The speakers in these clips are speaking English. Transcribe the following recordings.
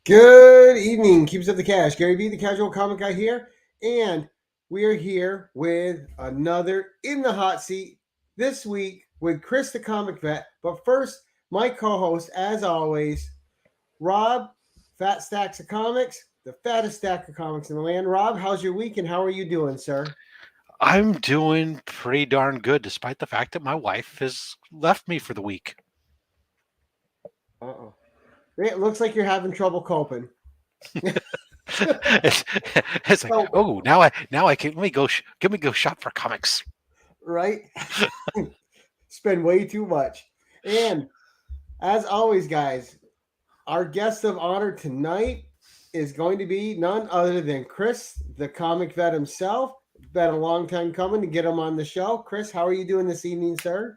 Good evening, Keeps Up the Cash. Gary V, the casual comic guy here, and we are here with another In the Hot Seat this week with Chris the Comic Vet. But first, my co-host, as always, Rob, Fat Stacks of Comics, the fattest stack of comics in the land. Rob, how's your week and how are you doing, sir? I'm doing pretty darn good, despite the fact that my wife has left me for the week. Uh-oh. It looks like you're having trouble coping. it's like, oh, now I can let me go shop for comics. Right? Spend way too much. And as always, guys, our guest of honor tonight is going to be none other than Chris, the comic vet himself. Been a long time coming to get him on the show. Chris, how are you doing this evening, sir?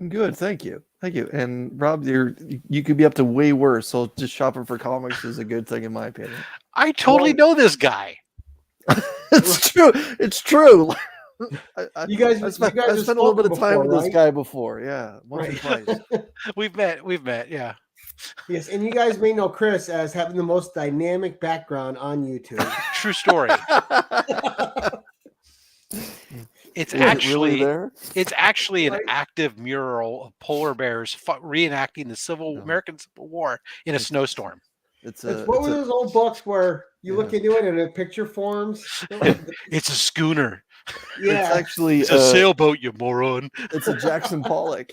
I'm good, thank you. And Rob, you could be up to way worse. So just shopping for comics is a good thing, in my opinion. I totally know this guy. It's true. It's true. I spent a little bit of time with this guy before. Yeah, once or twice. We've met. Yeah. Yes, and you guys may know Chris as having the most dynamic background on YouTube. True story. It's actually an active mural of polar bears reenacting the American Civil War in a snowstorm. What were those old books where you look into it and a picture forms? It's a schooner. Yeah, it's a sailboat, you moron. It's a Jackson Pollock.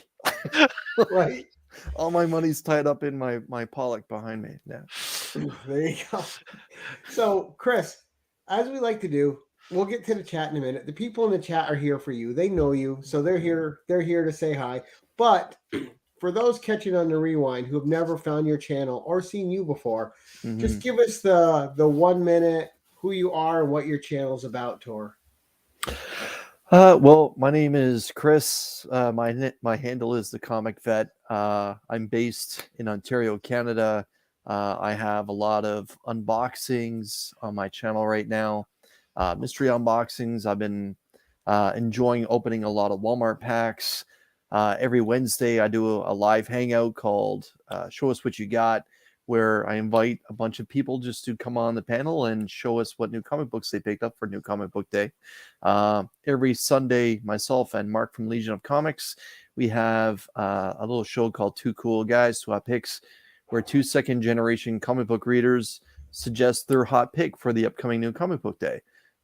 Right. All my money's tied up in my Pollock behind me. Yeah. There you go. So, Chris, as we like to do, we'll get to the chat in a minute. The people in the chat are here for you. They know you, so they're here. They're here to say hi. But for those catching on the rewind who have never found your channel or seen you before, just give us the 1 minute who you are and what your channel's about tour. Well, my name is Chris. My handle is the Comic Vet. I'm based in Ontario, Canada. I have a lot of unboxings on my channel right now. Mystery unboxings. I've been enjoying opening a lot of Walmart packs. Every Wednesday, I do a live hangout called Show Us What You Got, where I invite a bunch of people just to come on the panel and show us what new comic books they picked up for New Comic Book Day. Every Sunday, myself and Mark from Legion of Comics, we have a little show called Two Cool Guys Swap Picks, where two second-generation comic book readers suggest their hot pick for the upcoming New Comic Book Day.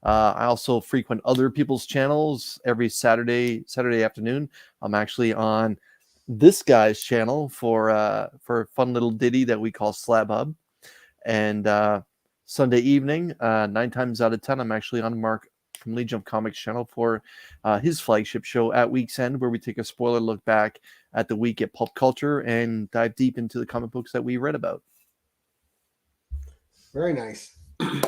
I also frequent other people's channels every Saturday afternoon. I'm actually on this guy's channel for a fun little ditty that we call Slab Hub. And Sunday evening, 9 times out of 10, I'm actually on Mark from Legion of Comics channel for his flagship show At Week's End, where we take a spoiler look back at the week at pulp culture and dive deep into the comic books that we read about. Very nice.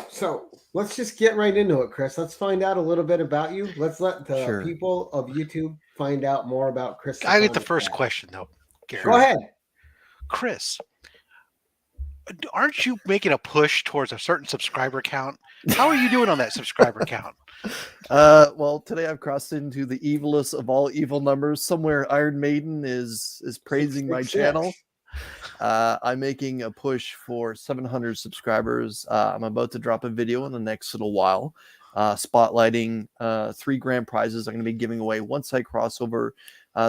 So let's just get right into it, Chris. Let's find out a little bit about you. Let's let the people of YouTube find out more about Chris. I get the first question, though, Gary. Go ahead. Chris, aren't you making a push towards a certain subscriber count? How are you doing on that subscriber count? Well, today I've crossed into the evilest of all evil numbers. Somewhere Iron Maiden is praising my channel. I'm making a push for 700 subscribers. I'm about to drop a video in the next little while, spotlighting 3 grand prizes I'm going to be giving away once I cross over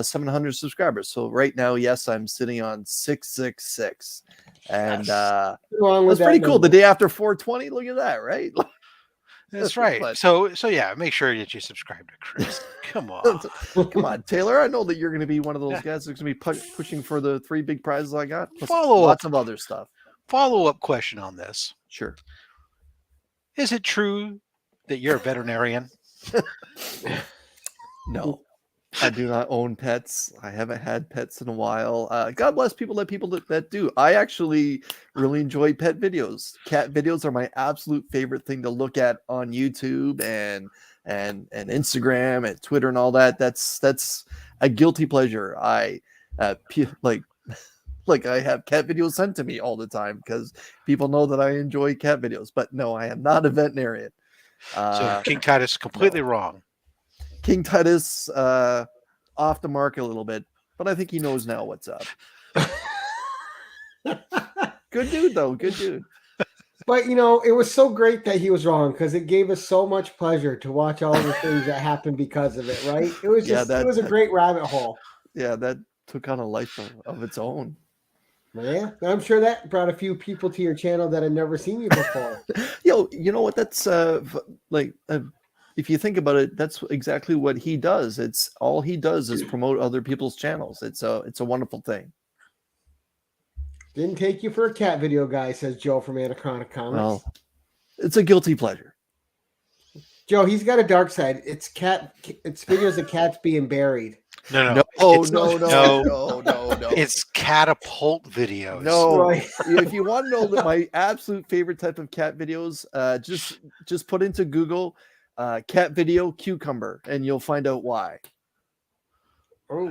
700 subscribers. So right now, yes, I'm sitting on 666, and that's pretty cool. The day after 420, look at that, right? That's right. So yeah, make sure that you subscribe to Chris. Come on. Come on, Taylor. I know that you're going to be one of those guys that's going to be pushing for the 3 big prizes I got. Lots of other stuff. Follow-up question on this. Sure. Is it true that you're a veterinarian? No. I do not own pets. I haven't had pets in a while. God bless people that do. I actually really enjoy pet videos. Cat videos are my absolute favorite thing to look at on YouTube and Instagram and Twitter and all that. That's a guilty pleasure. I like I have cat videos sent to me all the time because people know that I enjoy cat videos. But no, I am not a veterinarian. So King Titus is completely wrong. King Titus off the mark a little bit, but I think he knows now what's up. Good dude, though. Good dude. But it was so great that he was wrong because it gave us so much pleasure to watch all the things that happened because of it, right? It was just it was a great rabbit hole. Yeah, that took on a life of its own. Yeah, I'm sure that brought a few people to your channel that had never seen you before. You know what? That's if you think about it, that's exactly what he does. It's all he does is promote other people's channels. It's a wonderful thing. Didn't take you for a cat video guy, says Joe from Anachronic Comics. Well, it's a guilty pleasure. Joe, he's got a dark side. It's videos of cats being buried. No. No. It's catapult videos. No, Right. If you want to know my absolute favorite type of cat videos, just put into Google cat video cucumber, and you'll find out why. Oh,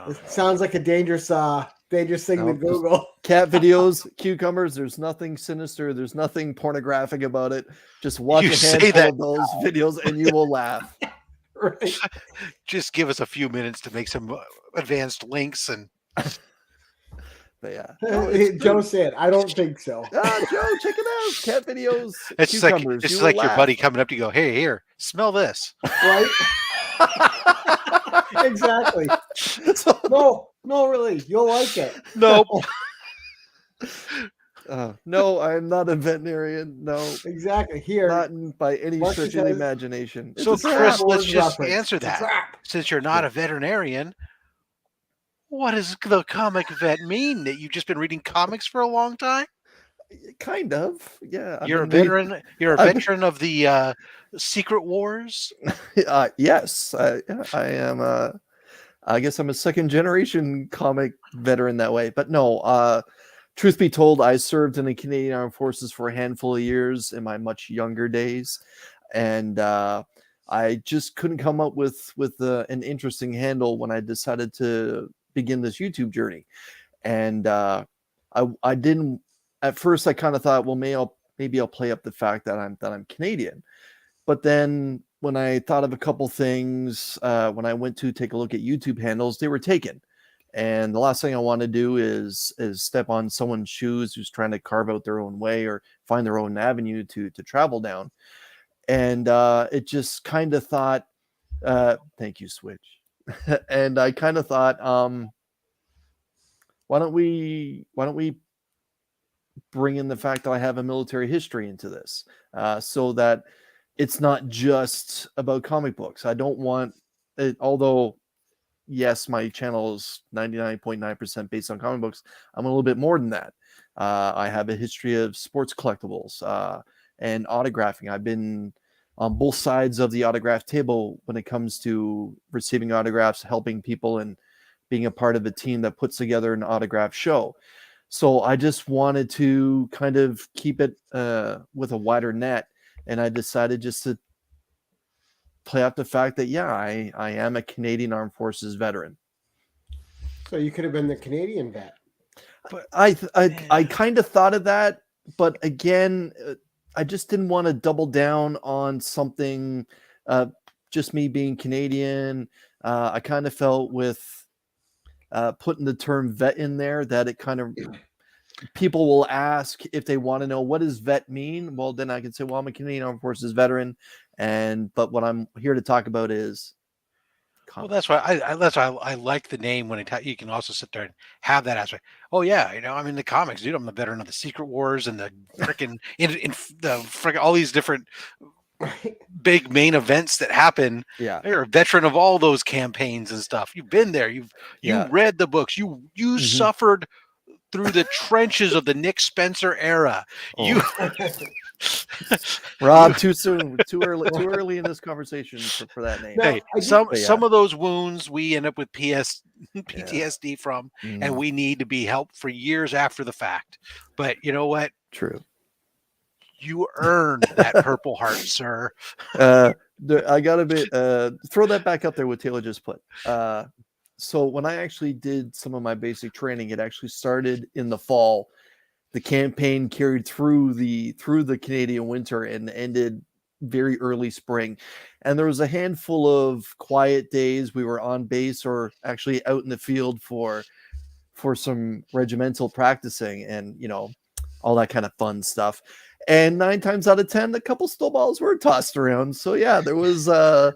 it sounds like a dangerous thing to Google. Cat videos, cucumbers. There's nothing sinister. There's nothing pornographic about it. Just watch a handful of those videos, and you will laugh. Right. Just give us a few minutes to make some advanced links and. But yeah, Joe said, "I don't think so." Joe, check it out. Cat videos. It's cucumbers. It's like your buddy coming up to go, "Hey, here, smell this." Right. Exactly. No, really, you'll like it. Nope. No, I'm not a veterinarian. No, exactly. Here, not by any stretch of the imagination. So, Chris, let's just answer that. Since you're not a veterinarian, what does the comic vet mean? That you've just been reading comics for a long time? Kind of, yeah. You're a veteran. You're a veteran of the Secret Wars. Yes, I am. I guess I'm a second generation comic veteran that way. But no, truth be told, I served in the Canadian Armed Forces for a handful of years in my much younger days, and I just couldn't come up with an interesting handle when I decided to begin this YouTube journey. And I didn't. At first, I kind of thought, well, maybe I'll play up the fact that I'm Canadian. But then when I thought of a couple things, when I went to take a look at YouTube handles, they were taken. And the last thing I want to do is step on someone's shoes who's trying to carve out their own way or find their own avenue to travel down. And it just kind of thought, thank you, Switch. And I kind of thought, why don't we bring in the fact that I have a military history into this, so that it's not just about comic books. I don't want it, although yes, my channel is 99.9% based on comic books. I'm a little bit more than that. I have a history of sports collectibles and autographing. I've been on both sides of the autograph table when it comes to receiving autographs, helping people, and being a part of a team that puts together an autograph show. So I just wanted to kind of keep it with a wider net, and I decided just to play up the fact that, yeah, I am a Canadian Armed Forces veteran. So you could have been the Canadian vet. But I kind of thought of that, but again, I just didn't want to double down on something, just me being Canadian. I kind of felt with putting the term vet in there that it kind of, people will ask if they want to know, what does vet mean? Well, then I can say, well, I'm a Canadian Armed Forces veteran, but what I'm here to talk about is comics. Well, that's why I like the name when you can also sit there and have that aspect. Oh yeah, I'm in the comics, dude. I'm the veteran of the Secret Wars and the freaking all these different big main events that happen. Yeah, you're a veteran of all those campaigns and stuff. You've been there. You read the books. You suffered through the trenches of the Nick Spencer era. Rob, too soon, too early in this conversation for that name. Hey, some of those wounds we end up with PTSD from, and we need to be helped for years after the fact. But you know what? True. You earned that Purple Heart, sir. I gotta throw that back up there what Taylor just put. So when I actually did some of my basic training, it actually started in the fall. The campaign carried through the Canadian winter and ended very early spring. And there was a handful of quiet days. We were on base or actually out in the field for some regimental practicing and all that kind of fun stuff. And 9 times out of 10, a couple snowballs were tossed around. So yeah, there was Mother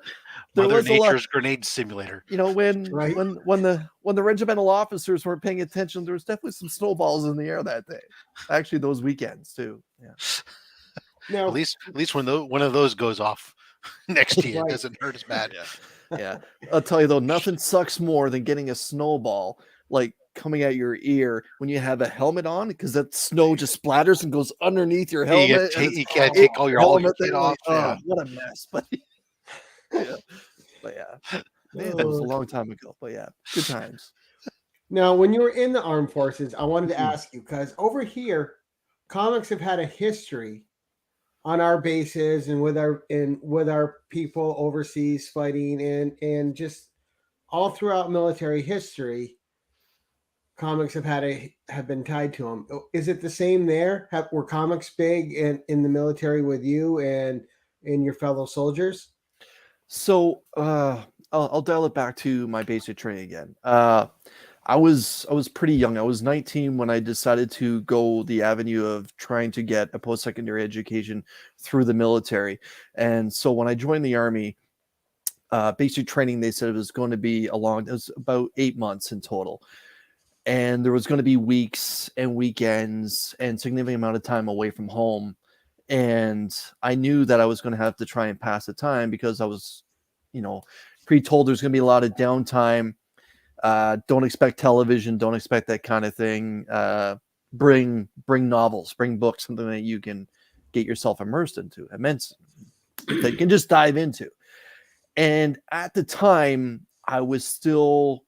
a lot. Nature's grenade simulator. You know, when Right. when the regimental officers weren't paying attention, there was definitely some snowballs in the air that day. Actually, those weekends too. Yeah. Now, At least when one of those goes off next to you, Right. it doesn't hurt as bad. Yeah. I'll tell you though, nothing sucks more than getting a snowball like coming out your ear when you have a helmet on, because that snow just splatters and goes underneath your helmet. And it's You can't it- take all your helmet kit thing, off. like, Yeah. oh, what a mess. But yeah. But yeah. Man, that was a long time ago. But yeah, good times. now, when you were in the armed forces, I wanted to Mhm. ask you, because over here, comics have had a history on our bases and with our people overseas fighting, and just all throughout military history, comics have been tied to them. Is it the same there? Were comics big in the military with you and your fellow soldiers? So I'll dial it back to my basic training again. I was pretty young. I was 19 when I decided to go the avenue of trying to get a post-secondary education through the military. And so when I joined the Army, basic training, they said it was going to be it was about 8 months in total. And there was going to be weeks and weekends and significant amount of time away from home. And I knew that I was going to have to try and pass the time because I was, pre-told there's going to be a lot of downtime. Don't expect television. Don't expect that kind of thing. Bring novels, bring books, something that you can get yourself immersed into, immense, that you can just dive into. And at the time, I was still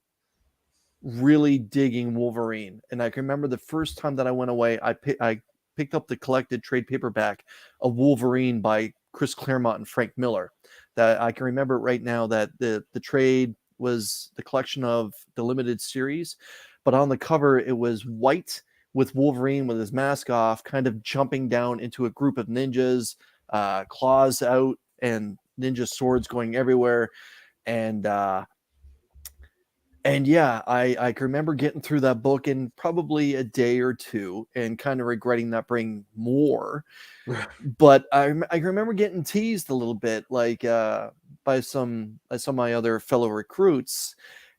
really digging Wolverine. And I can remember the first time that I went away, I picked up the collected trade paperback of Wolverine by Chris Claremont and Frank Miller. That I can remember right now, that the trade was the collection of the limited series, but on the cover it was white with Wolverine with his mask off, kind of jumping down into a group of ninjas, claws out and ninja swords going everywhere. And yeah, I can remember getting through that book in probably a day or two and kind of regretting not bringing more. But I remember getting teased a little bit, like by some of my other fellow recruits.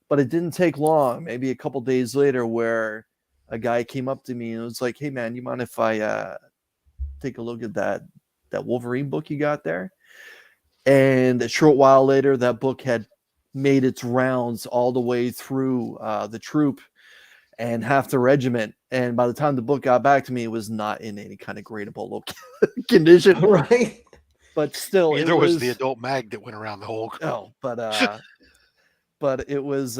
But it didn't take long, maybe a couple days later, where a guy came up to me and was like, "Hey man, you mind if I take a look at that Wolverine book you got there?" And a short while later, that book had made its rounds all the way through the troop and half the regiment. And by the time the book got back to me, it was not in any kind of gradable condition. Right. But still, Neither was the adult mag that went around the whole. Oh, but it was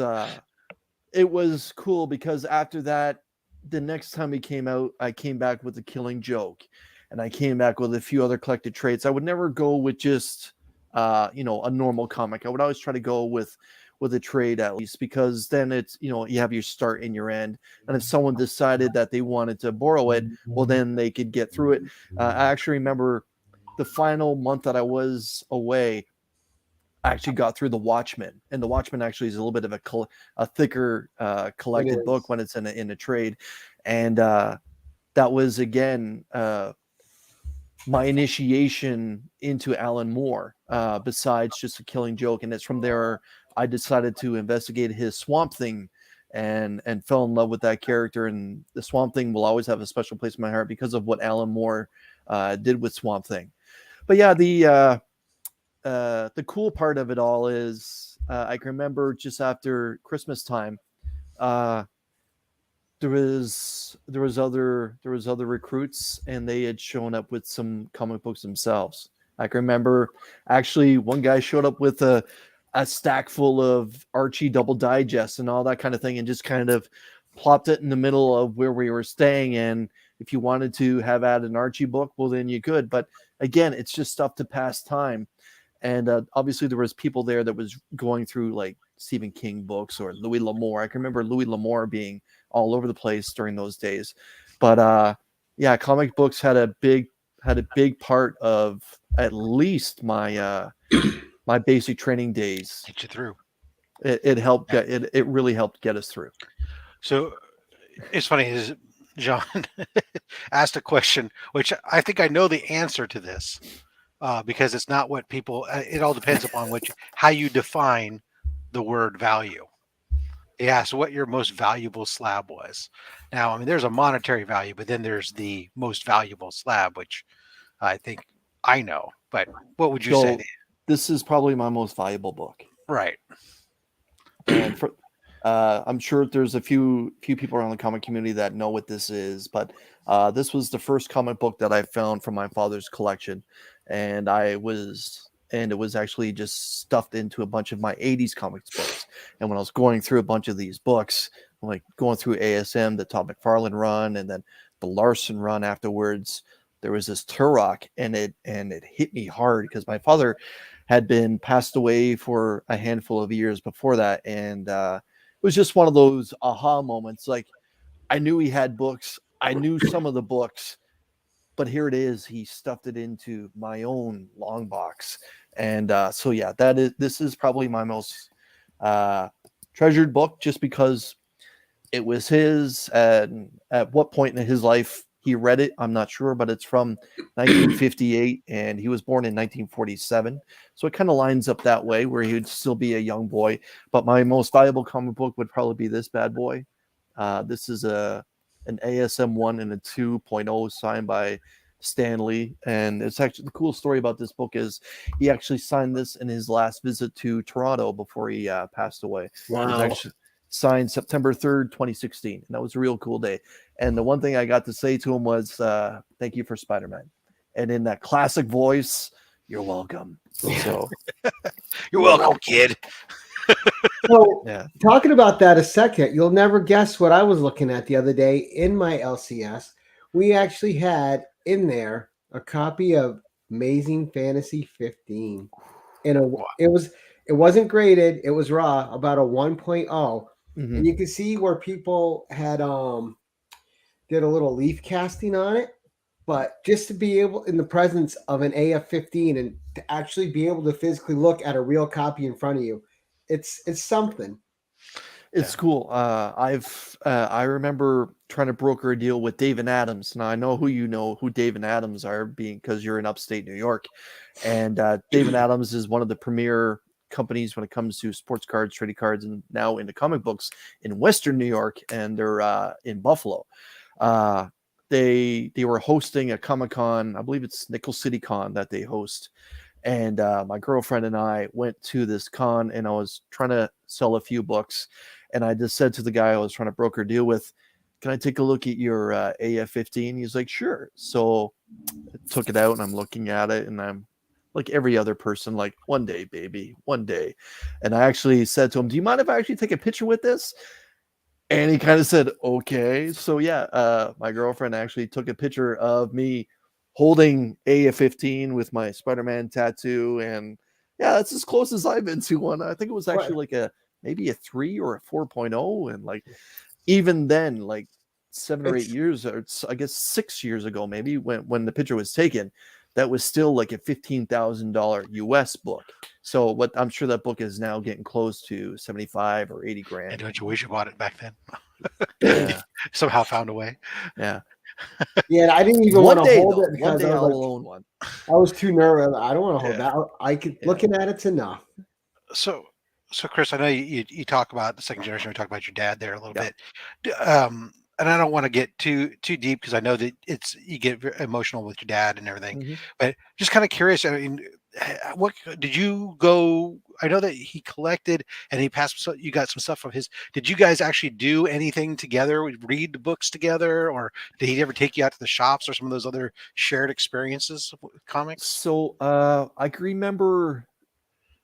cool, because after that, the next time he came out, I came back with The Killing Joke, and I came back with a few other collected traits. I would never go with just a normal comic. I would always try to go with a trade, at least, because then it's, you have your start and your end. And if someone decided that they wanted to borrow it, well, then they could get through it. I actually remember the final month that I was away, I actually got through The Watchmen, and The Watchmen actually is a little bit of a thicker collected book when it's in a trade. And that was, again, my initiation into Alan Moore, besides just A Killing Joke. And it's from there I decided to investigate his Swamp Thing and fell in love with that character. And the Swamp Thing will always have a special place in my heart because of what Alan Moore did with Swamp Thing. But yeah, the cool part of it all is I can remember just after Christmas time, there was other recruits, and they had shown up with some comic books themselves. I can remember actually one guy showed up with a stack full of Archie double digest and all that kind of thing, and just kind of plopped it in the middle of where we were staying. And if you wanted to have at an Archie book, well, then you could. But again, it's just stuff to pass time. And obviously there was people there that was going through like Stephen King books or Louis L'Amour. I can remember Louis L'Amour being all over the place during those days. But yeah, comic books had a big part of at least my my basic training days. Get you through. It helped. It really helped get us through. So it's funny, is John asked a question, which I think I know the answer to this, because it's not what people. It all depends upon how you define the word value. He asked what your most valuable slab was. Now, I mean, there's a monetary value, but then there's the most valuable slab, which I think I know. But what would you say? So this is probably my most valuable book. Right. And for I'm sure there's a few people around the comic community that know what this is, but this was the first comic book that I found from my father's collection, and it was actually just stuffed into a bunch of my 80s comics books. And when I was going through a bunch of these books, like going through ASM, the Todd McFarlane run, and then the Larson run afterwards, there was this Turok, and it hit me hard because my father had been passed away for a handful of years before that, and it was just one of those aha moments. Like, I knew he had books, I knew some of the books, but here it is. He stuffed it into my own long box, and so yeah, this is probably my most treasured book, just because it was his. And at what point in his life he read it, I'm not sure, but it's from 1958, and he was born in 1947. So it kind of lines up that way, where he would still be a young boy. But my most valuable comic book would probably be this bad boy. This is an ASM 1 and a 2.0 signed by Stanley. And it's actually, the cool story about this book is he actually signed this in his last visit to Toronto before he passed away. Wow. It was actually signed September 3rd, 2016. And that was a real cool day. And the one thing I got to say to him was, thank you for Spider-Man. And in that classic voice, you're welcome. So You're welcome, kid. So, yeah. talking about that a second, you'll never guess what I was looking at the other day in my LCS. We actually had in there a copy of Amazing Fantasy 15. And it wasn't graded, it was raw, about a 1.0. Mhm. And you can see where people had did a little leaf casting on it. But just to be able, in the presence of an AF-15, and to actually be able to physically look at a real copy in front of you, it's something. It's cool. I remember trying to broker a deal with Dave and Adams. Now I know who Dave and Adams are, being because you're in upstate New York, and Dave and Adams is one of the premier companies when it comes to sports cards, trading cards, and now into comic books in Western New York, and they're in Buffalo. They were hosting a Comic-Con, I believe it's Nickel City Con that they host. And my girlfriend and I went to this con, and I was trying to sell a few books. And I just said to the guy I was trying to broker a deal with, can I take a look at your AF-15? He's like, sure. So I took it out, and I'm looking at it, and I'm like every other person, like, one day, baby, one day. And I actually said to him, do you mind if I actually take a picture with this? And he kind of said, okay. So yeah, my girlfriend actually took a picture of me holding AF-15 with my Spider-Man tattoo. And yeah, that's as close as I've been to one. I think it was actually like maybe a 3 or a 4.0. And like, even then, like 7 or 8 years, or I guess 6 years ago, maybe when the picture was taken, that was still like a $15,000 US book. So what I'm sure that book is now getting close to 75 or 80 grand. And don't you wish you bought it back then? Yeah. Somehow found a way. Yeah. Yeah, I didn't even One want to day, hold though, it because one day I I'll was own one. I was too nervous. I don't want to hold Yeah. that. I could Yeah. looking at it's enough. So Chris, I know you talk about the second generation. We talk about your dad there a little Yeah. bit. And I don't want to get too deep because I know that you get very emotional with your dad and everything. Mhm. But just kind of curious. I mean, what did you go? I know that he collected and he passed. So you got some stuff from his. Did you guys actually do anything together? Read the books together, or did he ever take you out to the shops or some of those other shared experiences with comics? So I can remember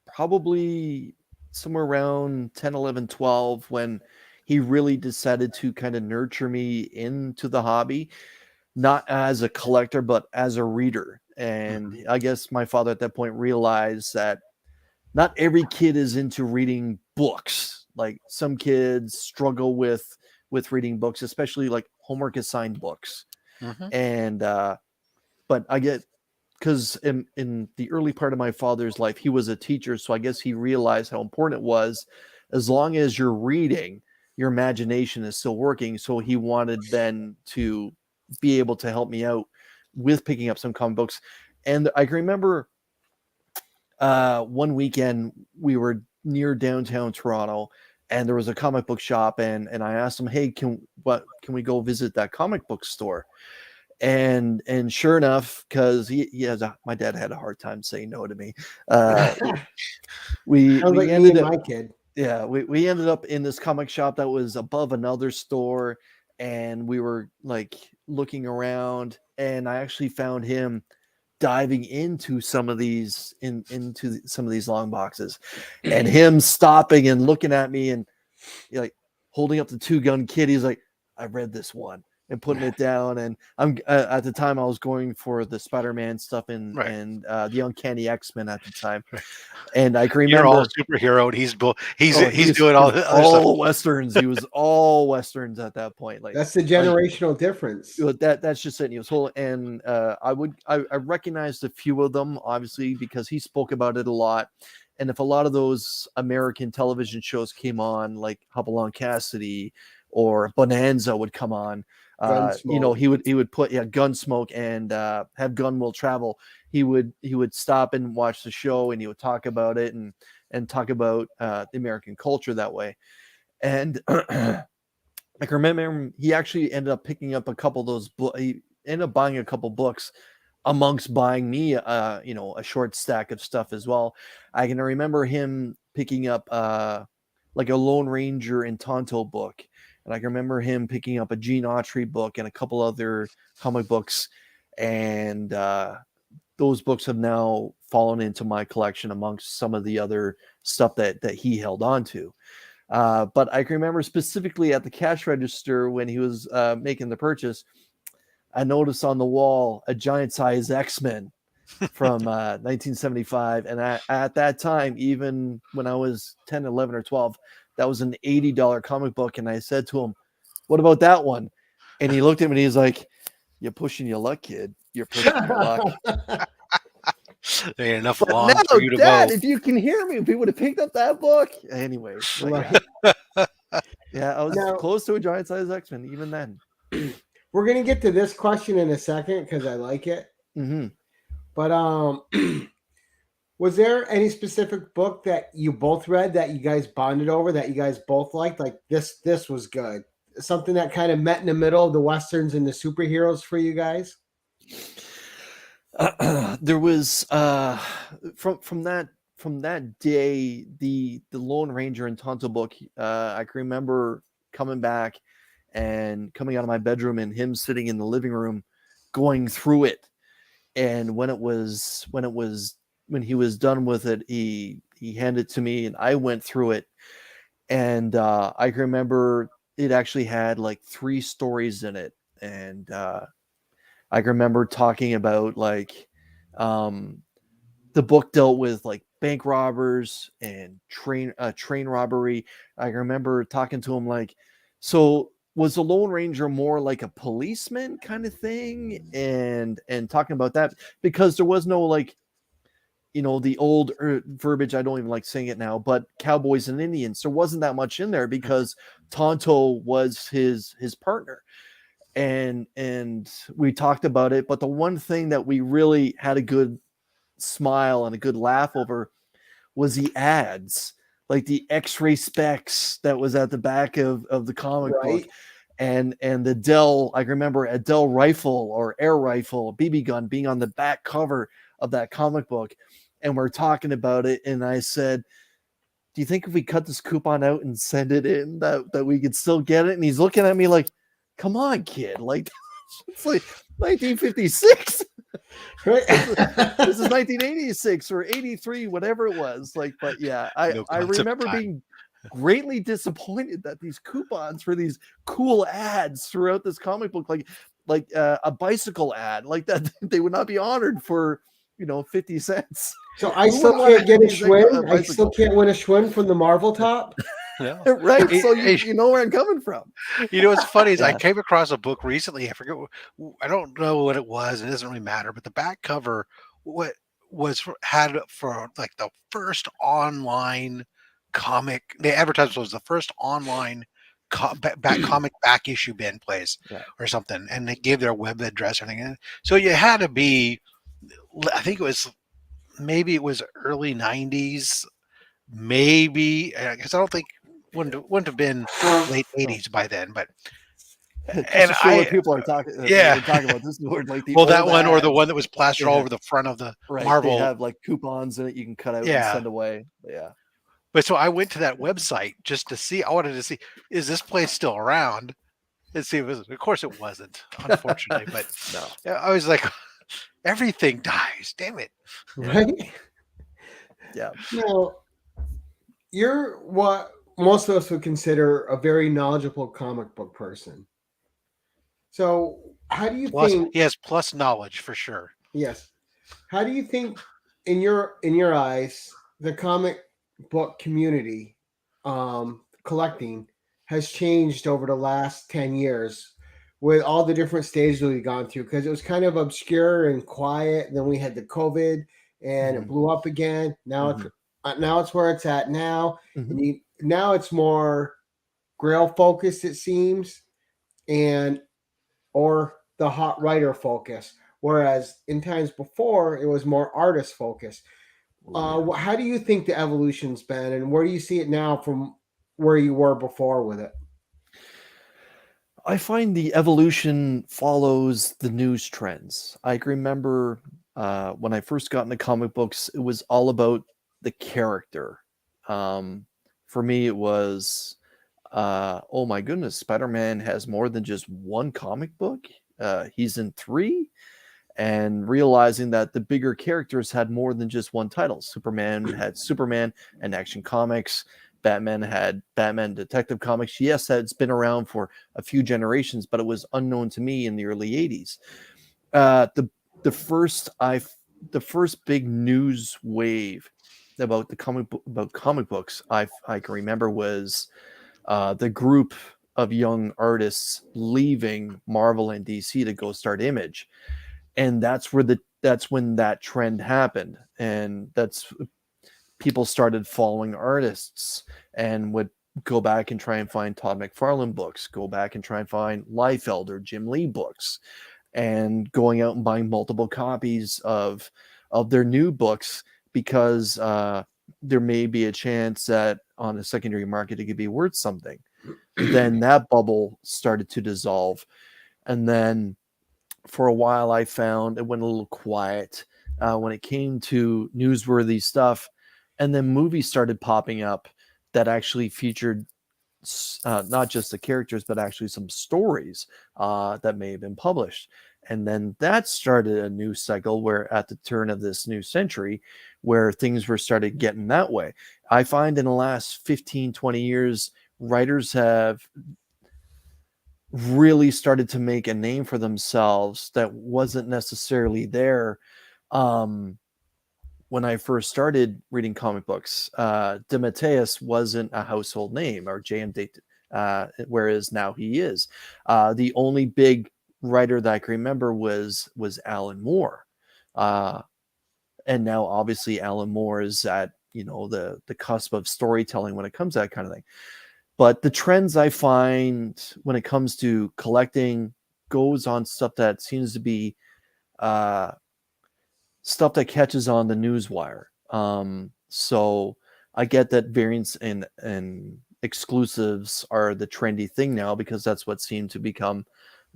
probably somewhere around 10, 11, 12 when he really decided to kind of nurture me into the hobby, not as a collector, but as a reader. And I guess my father at that point realized that not every kid is into reading books. Like, some kids struggle with reading books, especially like homework assigned books. Mhm. And but I get, because in the early part of my father's life, he was a teacher, so I guess he realized how important it was, as long as you're reading, your imagination is still working. So he wanted then to be able to help me out with picking up some comic books. And I can remember one weekend we were near downtown Toronto, and there was a comic book shop, and I asked him, hey, can we go visit that comic book store? And sure enough, because my dad had a hard time saying no to me. We like ended me and up, my kid. yeah, we ended up in this comic shop that was above another store, and we were like looking around, and I actually found him diving into some of these into some of these long boxes, and him stopping and looking at me and like holding up the Two Gun Kid. He's like, I read this one, and putting it down. And I'm at the time I was going for the Spider-Man stuff and the Uncanny X-Men at the time. And I can remember you're all superhero, and he's doing all the other all stuff. Westerns. He was all Westerns at that point. Like that's the generational difference. That's just it. He was whole, and I recognized a few of them, obviously, because he spoke about it a lot. And if a lot of those American television shows came on, like Hopalong Cassidy or Bonanza would come on, you know, he would put Gunsmoke and Have Gun Will Travel. He would stop and watch the show, and he would talk about it and talk about the American culture that way. And I can remember he actually ended up picking up a couple of those. He ended up buying a couple books amongst buying me, you know, a short stack of stuff as well. I can remember him picking up like a Lone Ranger and Tonto book. And I can remember him picking up a Gene Autry book and a couple other comic books. And those books have now fallen into my collection amongst some of the other stuff that he held on to. But I can remember specifically at the cash register when he was making the purchase, I noticed on the wall a giant size X-Men from 1975. And at that time, even when I was 10, 11, or 12, that was an $80 comic book. And I said to him, what about that one? And he looked at me and he's like, you're pushing your luck, kid. You're pushing your luck. There ain't enough But lawns now, for you to Dad, mow. if you can hear me, if he would have picked up that book. Anyways, Right. yeah, I was Now, close to a giant size X-Men even then. We're gonna get to this question in a second because I like it. Mm-hmm. But was there any specific book that you both read that you guys bonded over that you guys both liked? Like this was good. Something that kind of met in the middle of the Westerns and the superheroes for you guys? There was from that day, the Lone Ranger and Tonto book. I can remember coming back and coming out of my bedroom and him sitting in the living room going through it. And when he was done with it, he handed it to me and I went through it. And I can remember it actually had like 3 stories in it. And I can remember talking about like the book dealt with like bank robbers and train robbery. I remember talking to him like, so was the Lone Ranger more like a policeman kind of thing, and talking about that because there was no like, you know, the old verbiage. I don't even like saying it now, but cowboys and Indians. There wasn't that much in there because Tonto was his partner. And we talked about it, but the one thing that we really had a good smile and a good laugh over was the ads, like the X-ray specs that was at the back of the comic book, and the Dell. I remember a Dell rifle or air rifle, BB gun being on the back cover of that comic book, and we're talking about it. And I said, "Do you think if we cut this coupon out and send it in, that we could still get it?" And he's looking at me like, come on, kid. Like, it's like 1956. This is 1986 or 83, whatever it was. Like, but yeah, I remember being greatly disappointed that these coupons for these cool ads throughout this comic book, like a bicycle ad, like that, they would not be honored for, you know, 50 cents. So I still can't get a Schwinn. I still can't win a Schwinn from the Marvel top. No. Right. So you know where I'm coming from. You know what's funny is I came across a book recently. I forget. I don't know what it was. It doesn't really matter. But the back cover had for like the first online comic. The advertisement was the first online comic back issue bin place Yeah. or something, and they gave their web address and everything. So you had to be, I think maybe it was early 90s, maybe, because I don't think wouldn't have been late 80s by then, but Just and to show what people are talking, yeah, we're talking about. This is where, like, the well, that old one or the ads, one that was plastered they all had, over the front of the right, they Marvel. have like coupons in it you can cut out and Yeah. send away. Yeah. But so I went to that website just to see. I wanted to see, is this place still around? And see if it was. Of course, it wasn't, unfortunately. But No. I was like, everything dies. Damn it! Right? Yeah. Now, you're what most of us would consider a very knowledgeable comic book person. So, how do you think? He has plus knowledge for sure. Yes. How do you think, in your eyes, the comic book community, collecting, has changed over the last 10 years with all the different stages we've gone through? Because it was kind of obscure and quiet. Then we had the COVID, and it blew up again. Now it's where it's at now, and now it's more Grail focused, it seems, and or the hot writer focus. Whereas in times before, it was more artist focused. How do you think the evolution's been, and where do you see it now from where you were before with it? I find the evolution follows the news trends. I remember when I first got into comic books, it was all about the character. For me, it was, oh my goodness, Spider-Man has more than just one comic book. He's in 3. And realizing that the bigger characters had more than just one title. Superman had Superman and Action Comics. Batman had Batman Detective Comics. Yes, it's been around for a few generations, but it was unknown to me in the early 80s. The first big news wave about comic books I can remember was the group of young artists leaving Marvel and DC to go start Image. And that's when that trend happened, and that's people started following artists and would go back and try and find Todd McFarlane books, go back and try and find Liefeld or Jim Lee books, and going out and buying multiple copies of their new books because there may be a chance that on a secondary market it could be worth something. Then that bubble started to dissolve, and then for a while I found it went a little quiet when it came to newsworthy stuff, and then movies started popping up that actually featured not just the characters but actually some stories that may have been published. And then that started a new cycle where at the turn of this new century where things were started getting that way. I find in the last 15-20 years writers have really started to make a name for themselves that wasn't necessarily there when I first started reading comic books. DeMatteis wasn't a household name, or J.M. whereas now he is. The only big writer that I can remember was Alan Moore. And now obviously Alan Moore is at the cusp of storytelling when it comes to that kind of thing. But the trends I find when it comes to collecting goes on stuff that seems to be stuff that catches on the newswire. So I get that variants and exclusives are the trendy thing now because that's what seemed to become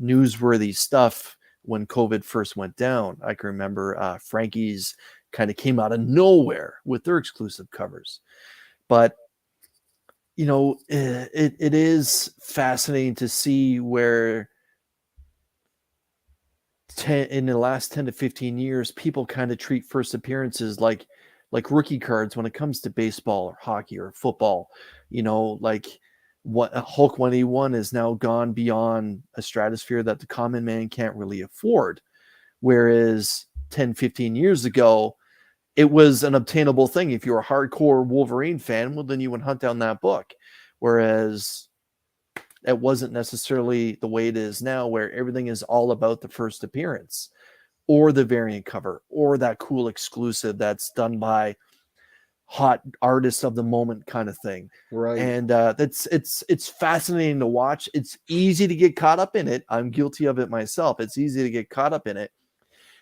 newsworthy stuff when COVID first went down. I can remember Frankie's kind of came out of nowhere with their exclusive covers. But it is fascinating to see where in the last 10 to 15 years, people kind of treat first appearances like rookie cards when it comes to baseball or hockey or football. Like what Hulk 181 has now gone beyond a stratosphere that the common man can't really afford. Whereas 10, 15 years ago, it was an obtainable thing. If you're a hardcore Wolverine fan, well, then you would hunt down that book. Whereas it wasn't necessarily the way it is now, where everything is all about the first appearance or the variant cover or that cool exclusive that's done by hot artist of the moment kind of thing. Right. And it's fascinating to watch. It's easy to get caught up in it. I'm guilty of it myself. It's easy to get caught up in it.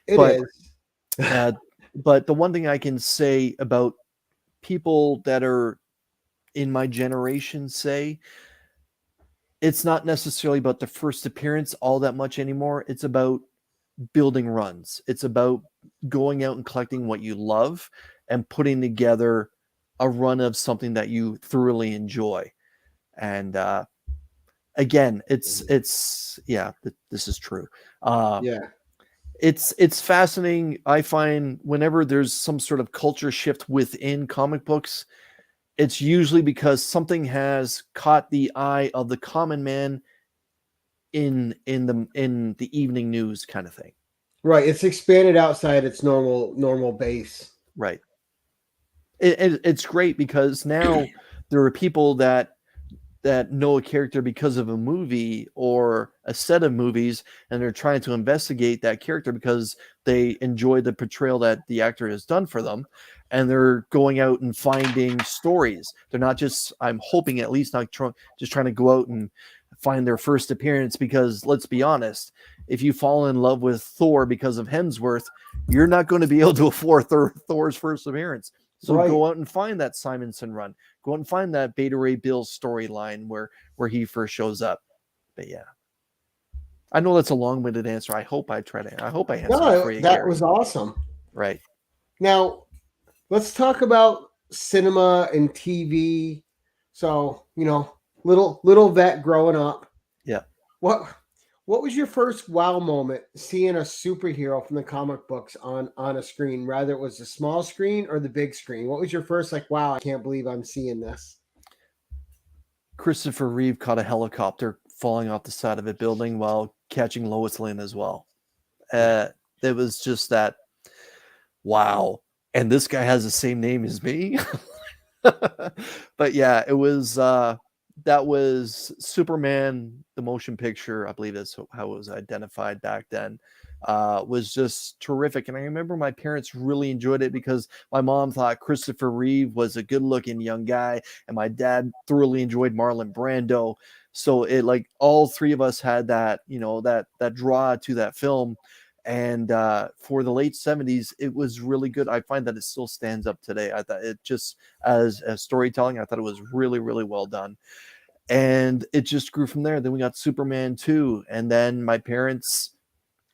It is. But the one thing I can say about people that are in my generation, say, it's not necessarily about the first appearance all that much anymore. It's about building runs. It's about going out and collecting what you love and putting together a run of something that you thoroughly enjoy. And again, this is true. Yeah. It's fascinating. I find whenever there's some sort of culture shift within comic books, it's usually because something has caught the eye of the common man in the evening news kind of thing. Right. It's expanded outside its normal base. Right. It's great because now there are people that know a character because of a movie or a set of movies, and they're trying to investigate that character because they enjoy the portrayal that the actor has done for them, and they're going out and finding stories. They're not just, I'm hoping at least, not just trying to go out and find their first appearance, because let's be honest, if you fall in love with Thor because of Hemsworth, you're not going to be able to afford Thor's first appearance. So go out and find that Simonson run. Go out and find that Beta Ray Bill storyline where he first shows up. But yeah, I know that's a long-winded answer. I hope I answered it for you. That Gary. was awesome. Right. Now, let's talk about cinema and TV. So, little vet growing up. Yeah. What was your first wow moment seeing a superhero from the comic books on a screen, rather it was the small screen or the big screen? What was your first, like, wow, I can't believe I'm seeing this? Christopher Reeve caught a helicopter falling off the side of a building while catching Lois Lane as well. It was just that, wow. And this guy has the same name as me. But yeah, it was that was Superman, the motion picture, I believe that's how it was identified back then, was just terrific. And I remember my parents really enjoyed it because my mom thought Christopher Reeve was a good looking young guy, and my dad thoroughly enjoyed Marlon Brando. So it, like, all three of us had that, that draw to that film. And for the late 70s, it was really good. I find that it still stands up today. I thought it just, as storytelling, I thought it was really, really well done. And it just grew from there. Then we got Superman 2. And then my parents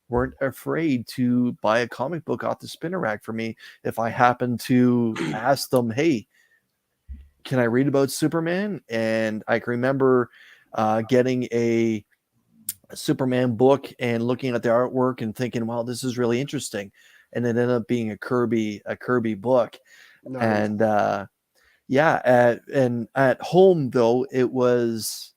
weren't afraid to buy a comic book off the spinner rack for me if I happened to ask them, hey, can I read about Superman? And I can remember getting a Superman book and looking at the artwork and thinking, wow, this is really interesting. And it ended up being a Kirby book. Nice. And at home though, it was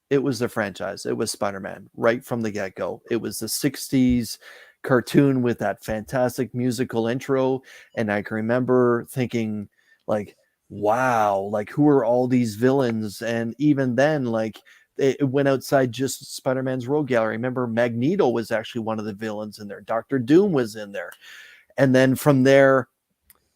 the franchise. It was Spider-Man right from the get-go. It was the 60s cartoon with that fantastic musical intro. And I can remember thinking, like, wow, like, who are all these villains? And even then, like, it went outside just Spider-Man's rogue gallery. Remember, Magneto was actually one of the villains in there. Dr. Doom was in there. And then from there,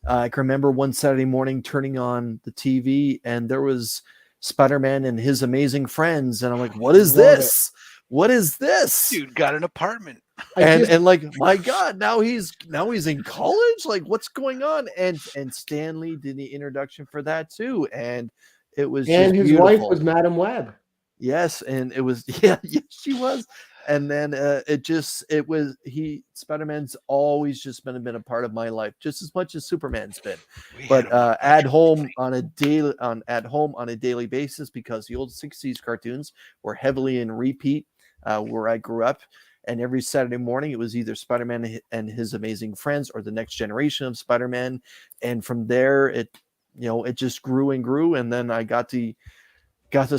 I can remember one Saturday morning turning on the TV, and there was Spider-Man and his amazing friends. And I'm like, what is this? What is this? Dude got an apartment. And like, my God, now he's in college? Like, what's going on? And Stan Lee did the introduction for that too. And it was and just his beautiful. wife was Madam Web. Yes, and it was yes, she was. And then Spider-Man's always just been a part of my life, just as much as Superman's been. But at home on a daily basis, because the old 60s cartoons were heavily in repeat where I grew up. And every Saturday morning, it was either Spider-Man and his amazing friends or the next generation of Spider-Man. And from there, it just grew and grew. And then I got to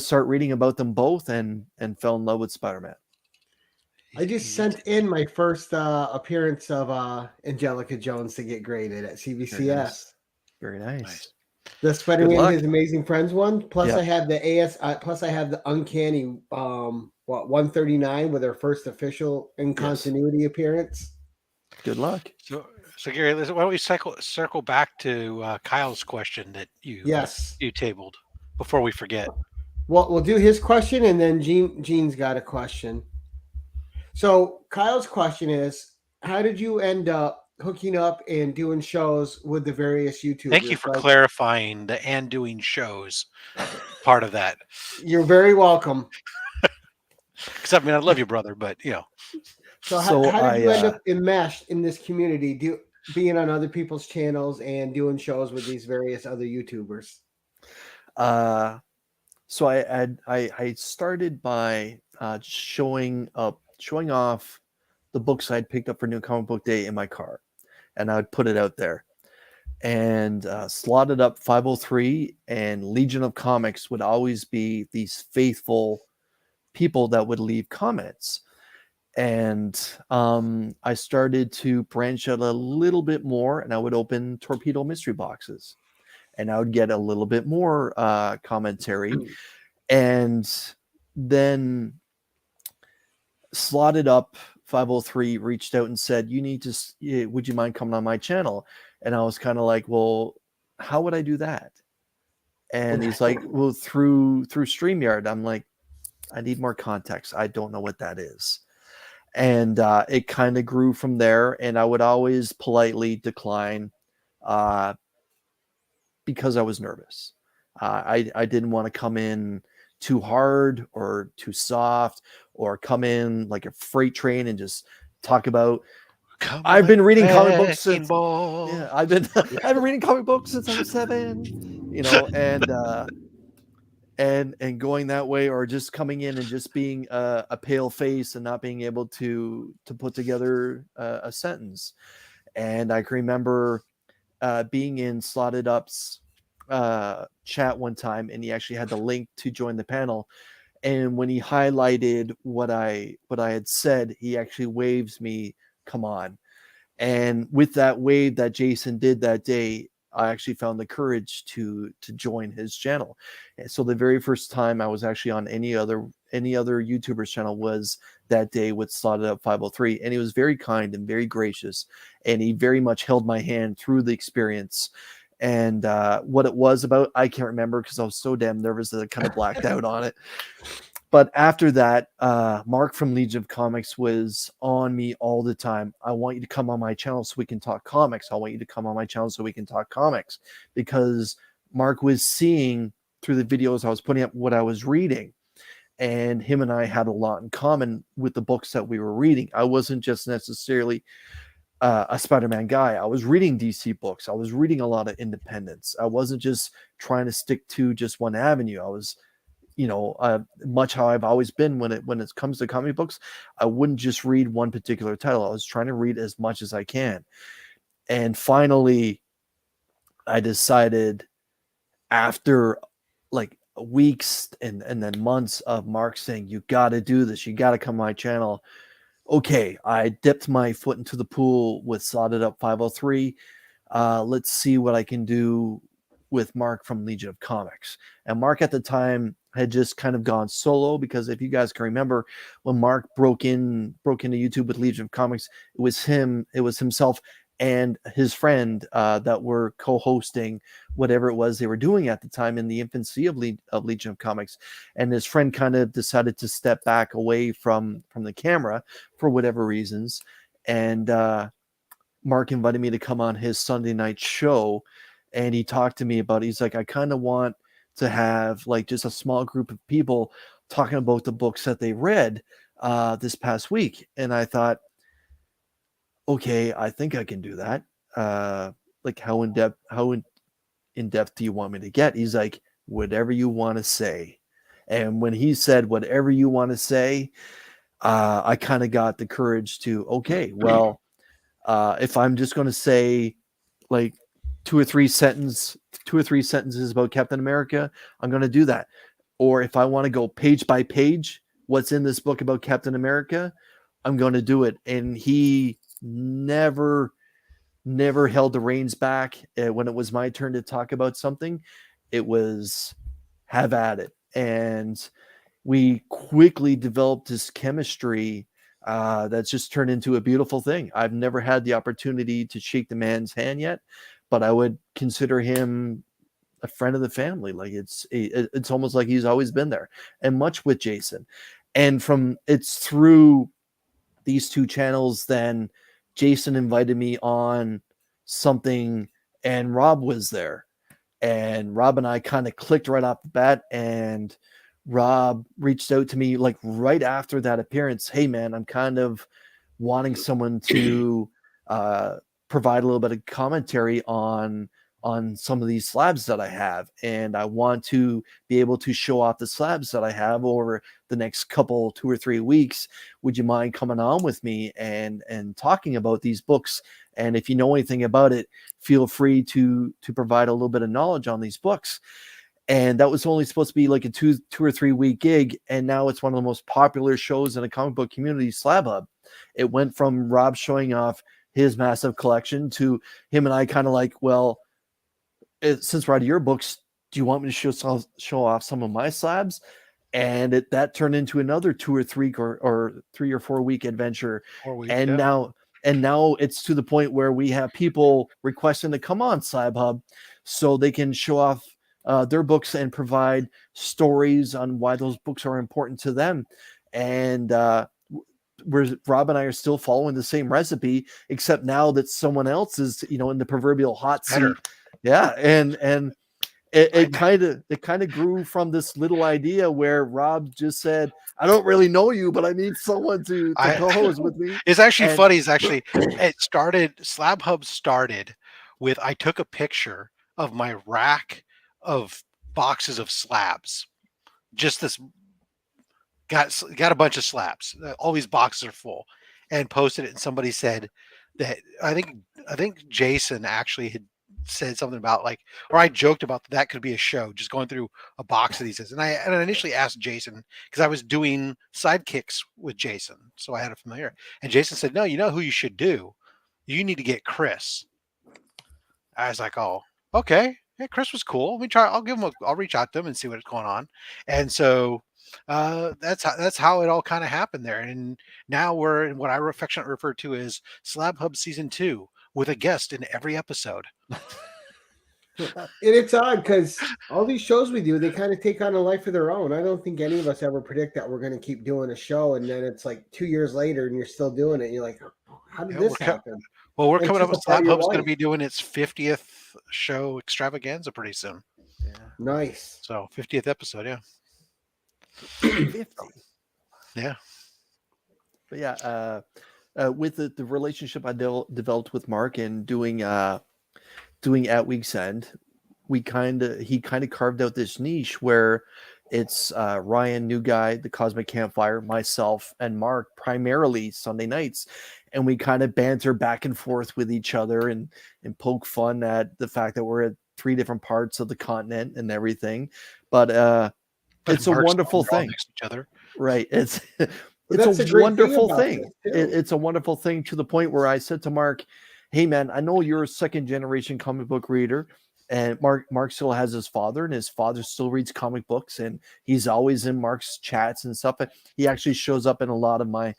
start reading about them both and fell in love with Spider-Man. I just sent in my first appearance of Angelica Jones to get graded at CBCS. Very nice. The Spider-Man His Amazing Friends one. Plus, Yeah. I have the Plus, I have the Uncanny 139 with their first official in continuity appearance. Good luck. So Gary, why don't we circle back to Kyle's question that Yes. you tabled before we forget. Well, we'll do his question, and then Gene's got a question. So Kyle's question is, how did you end up hooking up and doing shows with the various YouTubers? Thank you for Like, clarifying the and doing shows part of that. you're very welcome. Because I mean, I love you, brother, but you know. So So how did you end up enmeshed in this community, being on other people's channels and doing shows with these various other YouTubers? So I started by showing off the books I'd picked up for New Comic Book Day in my car, and I would put it out there. And Slotted Up 503 and Legion of Comics would always be these faithful people that would leave comments. And I started to branch out a little bit more, and I would open torpedo mystery boxes, and I would get a little bit more commentary. And then Slotted Up 503 reached out and said, would you mind coming on my channel? And I was kind of like, well, how would I do that? And he's like, well, through StreamYard. I'm like, I need more context. I don't know what that is. And it kind of grew from there. And I would always politely decline because I was nervous. I didn't want to come in too hard or too soft, or come in like a freight train and just talk about. I've been reading comic books since. Yeah, I've been reading comic books since I was 7. You know, and going that way, or just coming in and just being a pale face and not being able to put together a sentence. And I can remember being in Slotted Up's chat one time, and he actually had the link to join the panel. And when he highlighted what I had said, he actually waves me, come on. And with that wave that Jason did that day, I actually found the courage to join his channel. And so the very first time I was actually on any other YouTuber's channel was that day with Slotted Up 503. And he was very kind and very gracious, and he very much held my hand through the experience. And what it was about, I can't remember because I was so damn nervous that I kind of blacked out on it. But after that, Mark from Legion of Comics was on me all the time. I want you to come on my channel so we can talk comics. I want you to come on my channel so we can talk comics. Because Mark was seeing through the videos I was putting up what I was reading. And him and I had a lot in common with the books that we were reading. I wasn't just necessarily a Spider-Man guy. I was reading DC books. I was reading a lot of independents. I wasn't just trying to stick to just one avenue. I was, much how I've always been when it comes to comic books. I wouldn't just read one particular title. I was trying to read as much as I can. And finally, I decided, after like weeks and then months of Mark saying, you got to do this, you got to come to my channel. Okay, I dipped my foot into the pool with Slotted Up 503. Let's see what I can do with Mark from Legion of Comics. And Mark at the time had just kind of gone solo, because if you guys can remember, when Mark broke into YouTube with Legion of Comics, it was himself and his friend that were co-hosting whatever it was they were doing at the time in the infancy of Legion of Comics. And his friend kind of decided to step back away from the camera for whatever reasons. And Mark invited me to come on his Sunday night show, and he talked to me about it. He's like, I kind of want to have like just a small group of people talking about the books that they read this past week. And I thought, okay, I think I can do that. Like, how in depth do you want me to get? He's like, whatever you want to say. And when he said whatever you want to say, I kind of got the courage to, okay, well, if I'm just going to say like two or three sentences about Captain America, I'm going to do that. Or if I want to go page by page, what's in this book about Captain America, I'm going to do it. And he never held the reins back. When it was my turn to talk about something, it was have at it. And we quickly developed this chemistry That's just turned into a beautiful thing. I've never had the opportunity to shake the man's hand yet, but I would consider him a friend of the family. Like it's almost like he's always been there, and much with Jason. And it's through these two channels, then Jason invited me on something, and Rob was there, and Rob and I kind of clicked right off the bat. And Rob reached out to me like right after that appearance. Hey man, I'm kind of wanting someone to provide a little bit of commentary on some of these slabs that I have, and I want to be able to show off the slabs that I have over the next couple 2 or 3 weeks. Would you mind coming on with me and talking about these books? And if you know anything about it, feel free to provide a little bit of knowledge on these books. And that was only supposed to be like a 2 or 3 week gig, and now it's one of the most popular shows in a comic book community, Slab Hub. It went from Rob showing off his massive collection to him and I kind of like, well, since we're out of your books, do you want me to show off some of my slabs? And that turned into another 2 or 3 or 3 or 4 week adventure. 4 weeks, And yeah. now it's to the point where we have people requesting to come on Slab Hub so they can show off their books and provide stories on why those books are important to them. And Rob and I are still following the same recipe, except now that someone else is, in the proverbial hot seat. Yeah. And it kind of grew from this little idea where Rob just said, I don't really know you, but I need someone to co-host with me. It's actually funny. Slab Hub started with, I took a picture of my rack of boxes of slabs. Just this, got a bunch of slabs. All these boxes are full, and posted it. And somebody said that I think Jason actually had said something about or I joked about that could be a show, just going through a box of these. And I initially asked Jason, because I was doing sidekicks with Jason, so I had a familiar. And Jason said, no, you know who you should do? You need to get Chris. I was like, oh, okay. Yeah, Chris was cool. Let me try. I'll reach out to him and see what's going on. And so that's how it all kind of happened there. And now we're in what I affectionately refer to as Slab Hub Season 2, with a guest in every episode. And it's odd because all these shows we do, they kind of take on a life of their own. I don't think any of us ever predict that we're going to keep doing a show, and then it's like 2 years later and you're still doing it. And you're like, how did this happen? Well, we're coming up with Slab Hub's going to be doing its 50th show extravaganza pretty soon. Yeah. Nice. So 50th episode, yeah. 50. Yeah. But yeah, with the relationship I developed with Mark and doing At Week's End, he kind of carved out this niche where it's Ryan, New Guy, the Cosmic Campfire, myself, and Mark primarily Sunday nights, and we kind of banter back and forth with each other and poke fun at the fact that we're at 3 different parts of the continent and everything. But it's a wonderful thing. Next to each other. Right. It's a wonderful thing. It's a wonderful thing, to the point where I said to Mark, hey man, I know you're a second generation comic book reader, and Mark still has his father, and his father still reads comic books, and he's always in Mark's chats and stuff. He actually shows up in a lot of my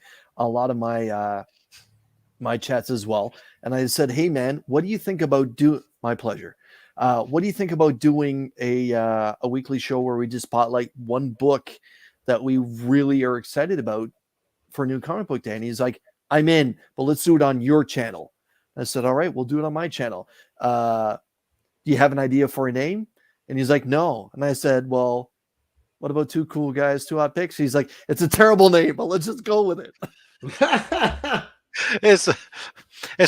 my chats as well. And I said, hey man, what do you think about my pleasure? What do you think about doing a weekly show where we just spotlight one book that we really are excited about for New Comic Book Day? And he's like, I'm in, but let's do it on your channel. I said, all right, we'll do it on my channel. Do you have an idea for a name? And he's like, no. And I said, well, what about 2 cool guys, 2 hot picks? He's like, it's a terrible name, but let's just go with it. So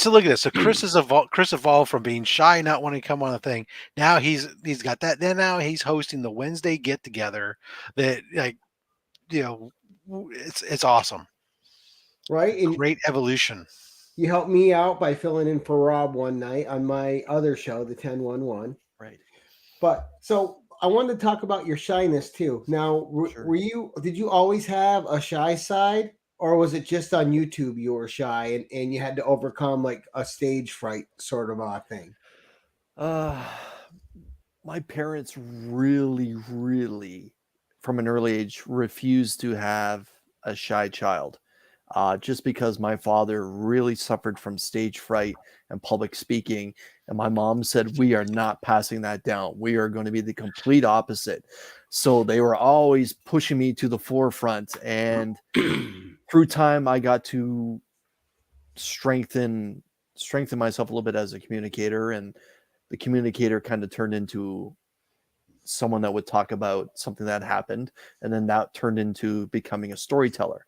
look at this. So Chris evolved from being shy, not wanting to come on the thing. Now he's got that. Then now he's hosting the Wednesday get together. That it's awesome. Right. And great evolution. You helped me out by filling in for Rob one night on my other show, the 1011. Right. But so I wanted to talk about your shyness too. Now, did you always have a shy side, or was it just on YouTube you were shy and you had to overcome like a stage fright sort of a thing? My parents really, really, from an early age, refused to have a shy child. just because my father really suffered from stage fright and public speaking. And my mom said, we are not passing that down. We are going to be the complete opposite. So they were always pushing me to the forefront. And through time, I got to strengthen myself a little bit as a communicator. And the communicator kind of turned into someone that would talk about something that happened. And then that turned into becoming a storyteller.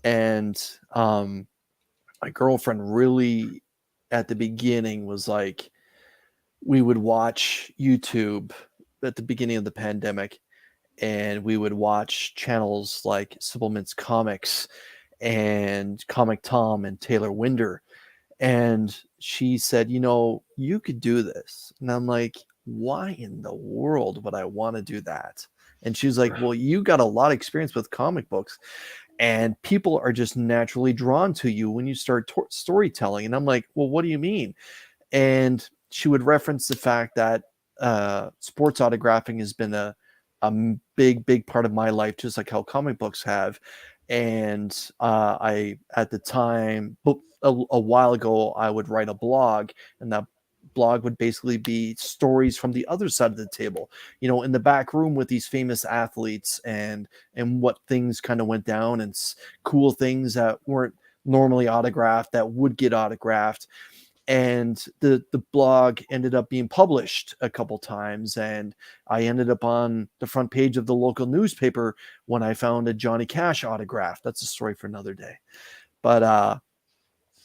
And my girlfriend really at the beginning was like, we would watch YouTube at the beginning of the pandemic, and we would watch channels like Supplements Comics and Comic Tom and Taylor Winder. And she said, you could do this. And I'm like, why in the world would I want to do that? And she's like, well, you got a lot of experience with comic books, and people are just naturally drawn to you when you start storytelling. And I'm like, well, what do you mean? And she would reference the fact that sports autographing has been a big part of my life, just like how comic books have. And I, at the time, a while ago, I would write a blog, and that blog would basically be stories from the other side of the table, in the back room with these famous athletes, and what things kind of went down, and cool things that weren't normally autographed that would get autographed. And the blog ended up being published a couple times, and I ended up on the front page of the local newspaper when I found a Johnny Cash autograph. That's a story for another day. But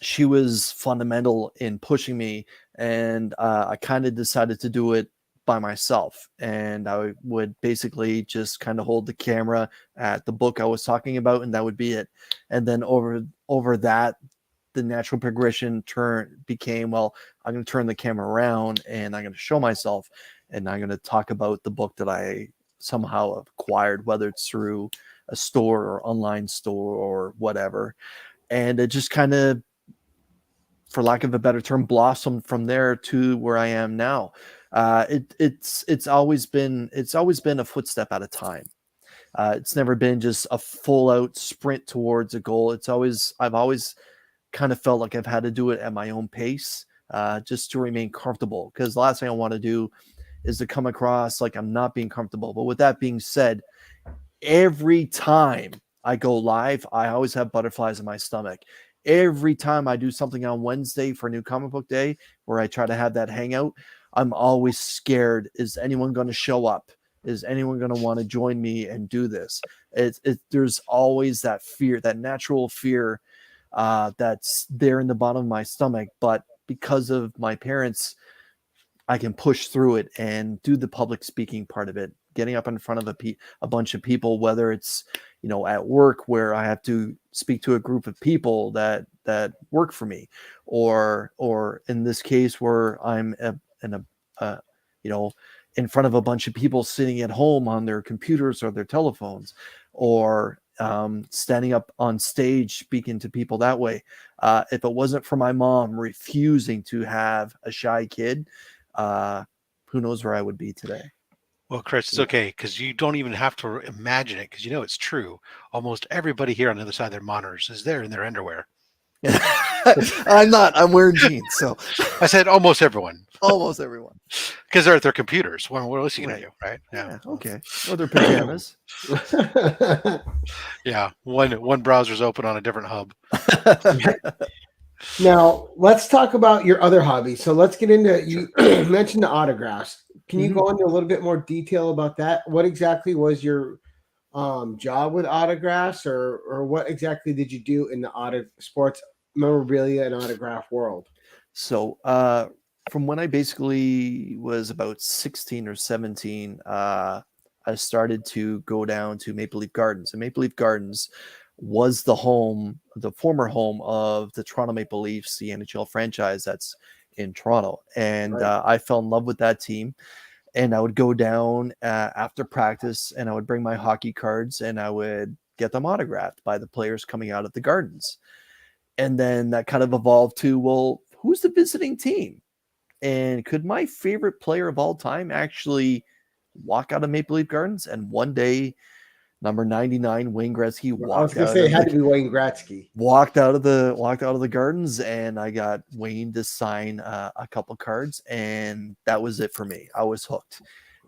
she was fundamental in pushing me, and I kind of decided to do it by myself. And I would basically just kind of hold the camera at the book I was talking about, and that would be it. And then over that, the natural progression became, well, I'm going to turn the camera around, and I'm going to show myself, and I'm going to talk about the book that I somehow acquired, whether it's through a store or online store or whatever. And it just kind of, for lack of a better term, blossomed from there to where I am now. It's always been a footstep at a time. It's never been just a full out sprint towards a goal. I've always kind of felt like I've had to do it at my own pace, just to remain comfortable. Because the last thing I want to do is to come across like I'm not being comfortable. But with that being said, every time I go live, I always have butterflies in my stomach. Every time I do something on Wednesday for New Comic Book Day, where I try to have that hangout, I'm always scared. Is anyone going to show up? Is anyone going to want to join me and do this? There's always that fear, that natural fear that's there in the bottom of my stomach. But because of my parents, I can push through it and do the public speaking part of it, getting up in front of a bunch of people, whether it's, at work where I have to speak to a group of people that work for me, or in this case where I'm in front of a bunch of people sitting at home on their computers or their telephones, or standing up on stage speaking to people that way. If it wasn't for my mom refusing to have a shy kid, who knows where I would be today. Well, Chris, it's okay, because you don't even have to imagine it, because it's true. Almost everybody here on the other side of their monitors is there in their underwear. I'm wearing jeans, so I said almost everyone. Almost everyone. Because they're at their computers. What else are you going to do, right? Yeah, okay. Or their pajamas. Yeah, one browser's open on a different hub. Now, let's talk about your other hobbies. So let's get into, you mentioned the autographs. Can you go into a little bit more detail about that? What exactly was your job with autographs, or what exactly did you do in the sports memorabilia and autograph world? So from when I basically was about 16 or 17, I started to go down to Maple Leaf Gardens. And Maple Leaf Gardens was the former home of the Toronto Maple Leafs, the NHL franchise that's in Toronto. And I fell in love with that team. And I would go down after practice, and I would bring my hockey cards, and I would get them autographed by the players coming out of the Gardens. And then that kind of evolved to, well, who's the visiting team? And could my favorite player of all time actually walk out of Maple Leaf Gardens? And one day number 99, Wayne Gretzky I was walked gonna out say it of had the to be Wayne Gretzky. walked out of the gardens, and I got Wayne to sign a couple cards, and that was it for me. I was hooked.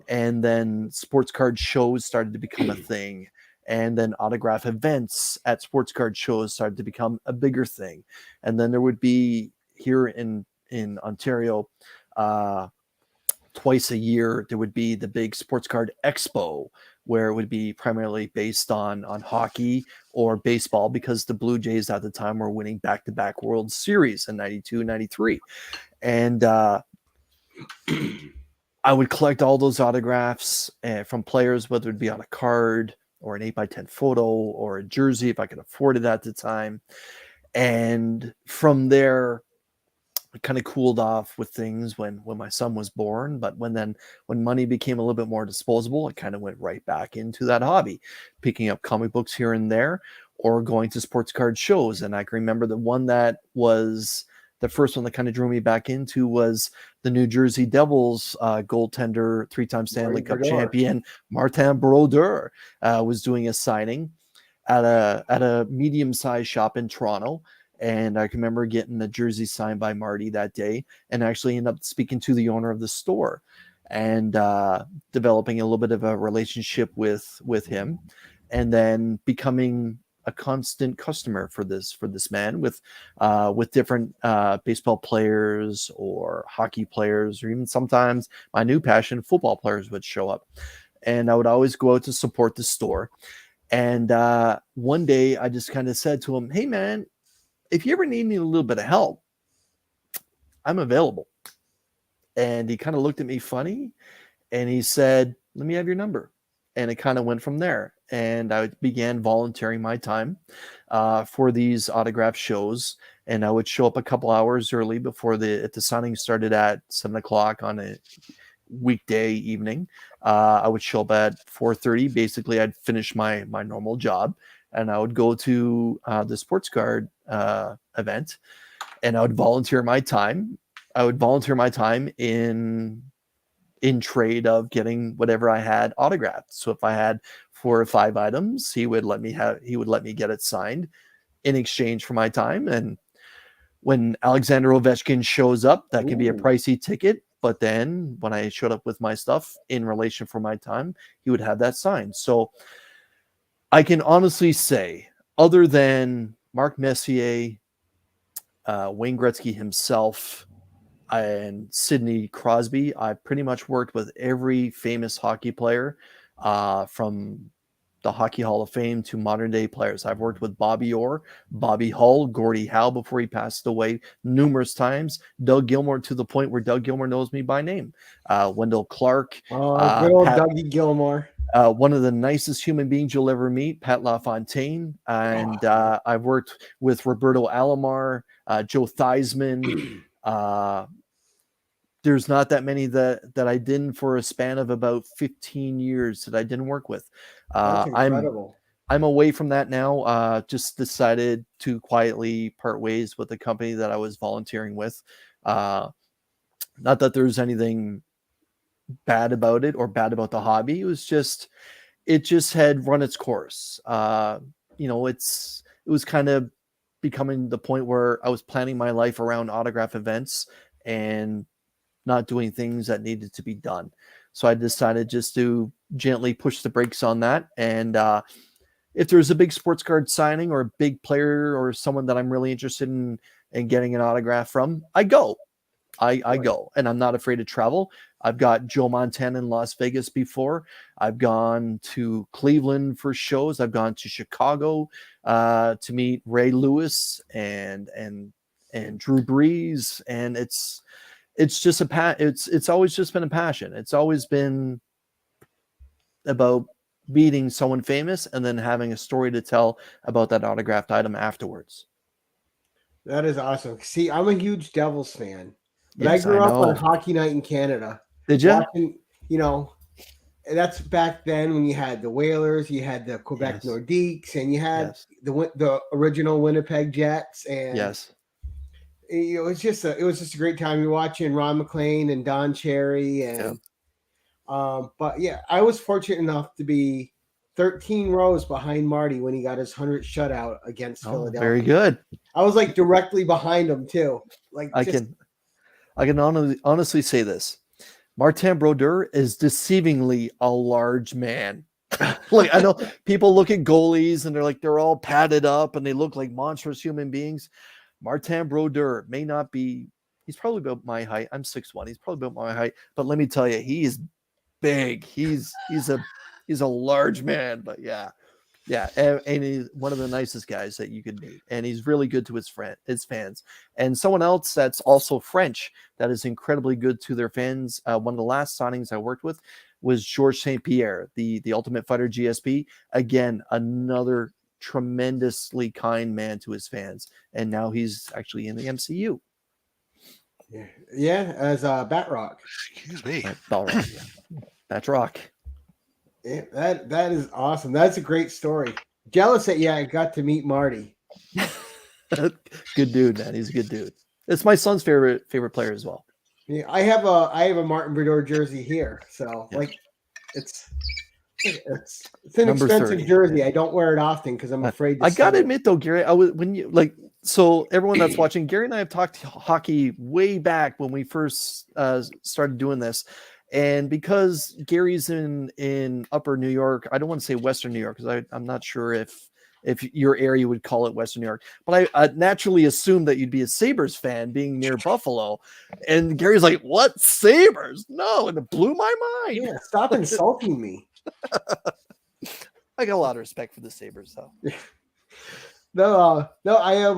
And then sports card shows started to become a thing, and then autograph events at sports card shows started to become a bigger thing. And then there would be here in Ontario, twice a year there would be the big sports card expo, where it would be primarily based on hockey or baseball, because the Blue Jays at the time were winning back-to-back World Series in 92, 93. And I would collect all those autographs from players, whether it be on a card or an 8x10 photo or a jersey, if I could afford it at the time. And from there, it kind of cooled off with things when my son was born. But when money became a little bit more disposable, it kind of went right back into that hobby, picking up comic books here and there or going to sports card shows. And I can remember the one that was the first one that kind of drew me back into was the New Jersey Devils goaltender, 3-time Stanley Cup champion, Martin Brodeur, was doing a signing at a medium-sized shop in Toronto. And I can remember getting the jersey signed by Marty that day, and actually ended up speaking to the owner of the store and developing a little bit of a relationship with him, and then becoming a constant customer for this man with different baseball players or hockey players, or even sometimes my new passion, football players, would show up. And I would always go out to support the store. And one day I just kind of said to him, "Hey man, if you ever need a little bit of help, I'm available." And he kind of looked at me funny, and he said, "Let me have your number." And it kind of went from there. And I began volunteering my time for these autograph shows. And I would show up a couple hours early before if the signing started at 7 o'clock on a weekday evening. I would show up at 4:30. Basically, I'd finish my normal job, and I would go to the sports card event, and I would volunteer my time. I would volunteer my time in trade of getting whatever I had autographed. So if I had 4 or 5 items, he would let me get it signed in exchange for my time. And when Alexander Ovechkin shows up, that can be a pricey ticket. But then when I showed up with my stuff in relation for my time, he would have that signed. So I can honestly say, other than Mark Messier, Wayne Gretzky himself, and Sidney Crosby, I pretty much worked with every famous hockey player, from the Hockey Hall of Fame to modern day players. I've worked with Bobby Orr, Bobby Hull, Gordie Howe before he passed away numerous times, Doug Gilmour, to the point where Doug Gilmour knows me by name, Wendell Clark. Good old Dougie Gilmour. One of the nicest human beings you'll ever meet, Pat LaFontaine. And I've worked with Roberto Alomar, Joe Theismann. There's not that many that I didn't, for a span of about 15 years, that I didn't work with. That's incredible. I'm away from that now. Just decided to quietly part ways with the company that I was volunteering with. Not that there's anything bad about it or bad about the hobby. It just had run its course. It was kind of becoming the point where I was planning my life around autograph events and not doing things that needed to be done. So I decided just to gently push the brakes on that. And if there's a big sports card signing or a big player or someone that I'm really interested in getting an autograph from, I go. I go, and I'm not afraid to travel. I've got Joe Montana in Las Vegas before. I've gone to Cleveland for shows. I've gone to Chicago to meet Ray Lewis and Drew Brees, and it's just it's always just been a passion. It's always been about meeting someone famous and then having a story to tell about that autographed item afterwards. That is awesome. See, I'm a huge Devils fan. But Yes, I grew I up know. on Hockey Night in Canada. Did you? Watching, that's back then when you had the Whalers, you had the Quebec Yes. Nordiques, and you had Yes. the original Winnipeg Jets. And Yes. it was just a great time. You're watching Ron McLean and Don Cherry, and but yeah, I was fortunate enough to be 13 rows behind Marty when he got his 100th shutout against Philadelphia. Very good. I was like directly behind him too. Like I can honestly say this. Martin Brodeur is deceivingly a large man. Like, I know people look at goalies and they're all padded up and they look like monstrous human beings. Martin Brodeur may not be, he's probably about my height. I'm 6'1". He's probably about my height, but let me tell you, he is big. He's a large man, but yeah. And he's one of the nicest guys that you could meet, and he's really good to his fans. And someone else that's also French that is incredibly good to their fans. One of the last signings I worked with was Georges St. Pierre, the Ultimate Fighter GSP. Again, another tremendously kind man to his fans, and now he's actually in the MCU. Yeah, as Batrock. Excuse me. Balrog, yeah. Batrock. Yeah, that is awesome. That's a great story. Jealous that I got to meet Marty. Good dude, man. He's a good dude. It's my son's favorite player as well. Yeah, I have a Martin Brodeur jersey here, so like it's an Number expensive 30. jersey. I don't wear it often because I'm afraid. I gotta admit though, Gary, so everyone that's watching, Gary and I have talked hockey way back when we first started doing this. And because Gary's in Upper New York, I don't want to say Western New York because I'm not sure if your area would call it Western New York, but I naturally assumed that you'd be a Sabres fan being near Buffalo. And Gary's like, "What, Sabres? No!" And it blew my mind. Yeah, stop insulting me. I got a lot of respect for the Sabres, though. No, I have.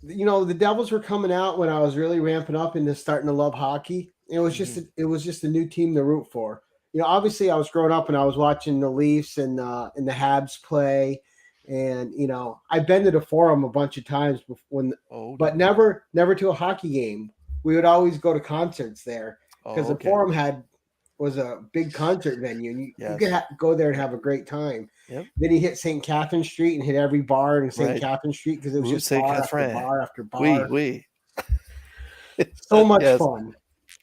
The Devils were coming out when I was really ramping up into starting to love hockey. It was just a new team to root for. Obviously I was growing up and I was watching the Leafs and the Habs play, and I've been to the Forum a bunch of times but never to a hockey game. We would always go to concerts there because the Forum was a big concert venue, and you could go there and have a great time. Yep. Then you hit St. Catherine Street and hit every bar in St. Catherine Street because it was just bar after bar after bar. So much fun.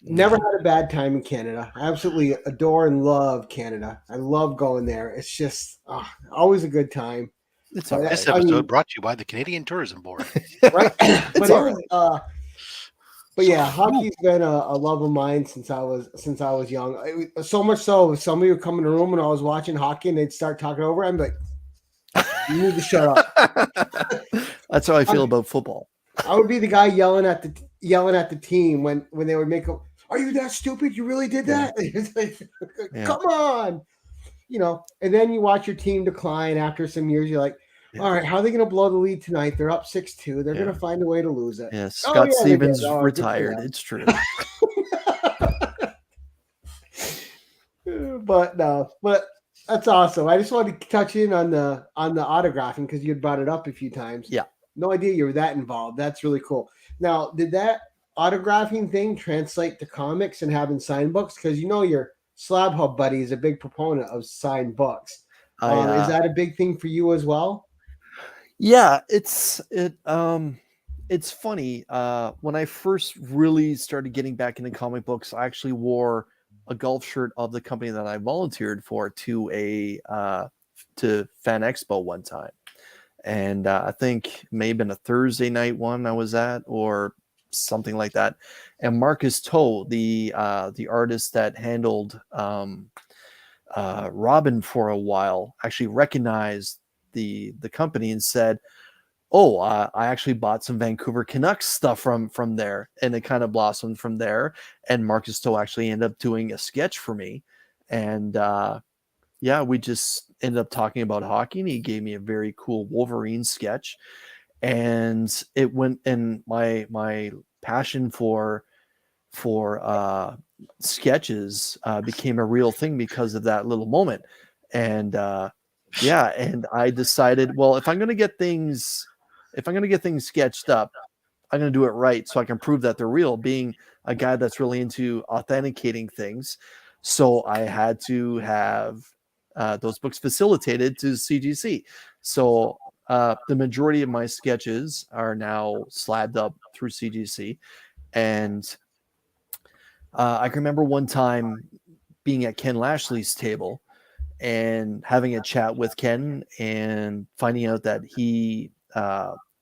Never had a bad time in Canada. I absolutely adore and love Canada. I love going there. It's just always a good time. This episode brought to you by the Canadian Tourism Board. Right? But yeah, hockey's been a love of mine since I was young. So much so, if somebody would come in the room when I was watching hockey and they'd start talking over, I'm like, "You need to shut up." That's how I feel about football. I would be the guy yelling at the team when they would make "Are you that stupid? You really did that?" It's like, come on, And then you watch your team decline after some years. You're like, all right, how are they going to blow the lead tonight? They're up 6-2. They're going to find a way to lose it. Yeah, Scott Stevens retired. It's true. But that's awesome. I just wanted to touch in on the autographing because you had brought it up a few times. Yeah. No idea you were that involved. That's really cool. Now, did that autographing thing translate to comics and having signed books? Because your Slab Hub buddy is a big proponent of signed books. Is that a big thing for you as well? Yeah, it's funny. When I first really started getting back into comic books, I actually wore a golf shirt of the company that I volunteered for to Fan Expo one time. And I think it may have been a Thursday night one I was at or something like that. And Marcus Toe, the artist that handled Robin for a while, actually recognized the company and said, "Oh, I actually bought some Vancouver Canucks stuff from there," and it kind of blossomed from there. And Marcus Toe actually ended up doing a sketch for me, and we just ended up talking about hockey, and he gave me a very cool Wolverine sketch, and it went. And my passion for sketches became a real thing because of that little moment, and and I decided, well, if I'm going to get things sketched up, I'm going to do it right so I can prove that they're real, being a guy that's really into authenticating things. So I had to have those books facilitated to CGC. So the majority of my sketches are now slabbed up through CGC. And I can remember one time being at Ken Lashley's table, and having a chat with Ken and finding out that he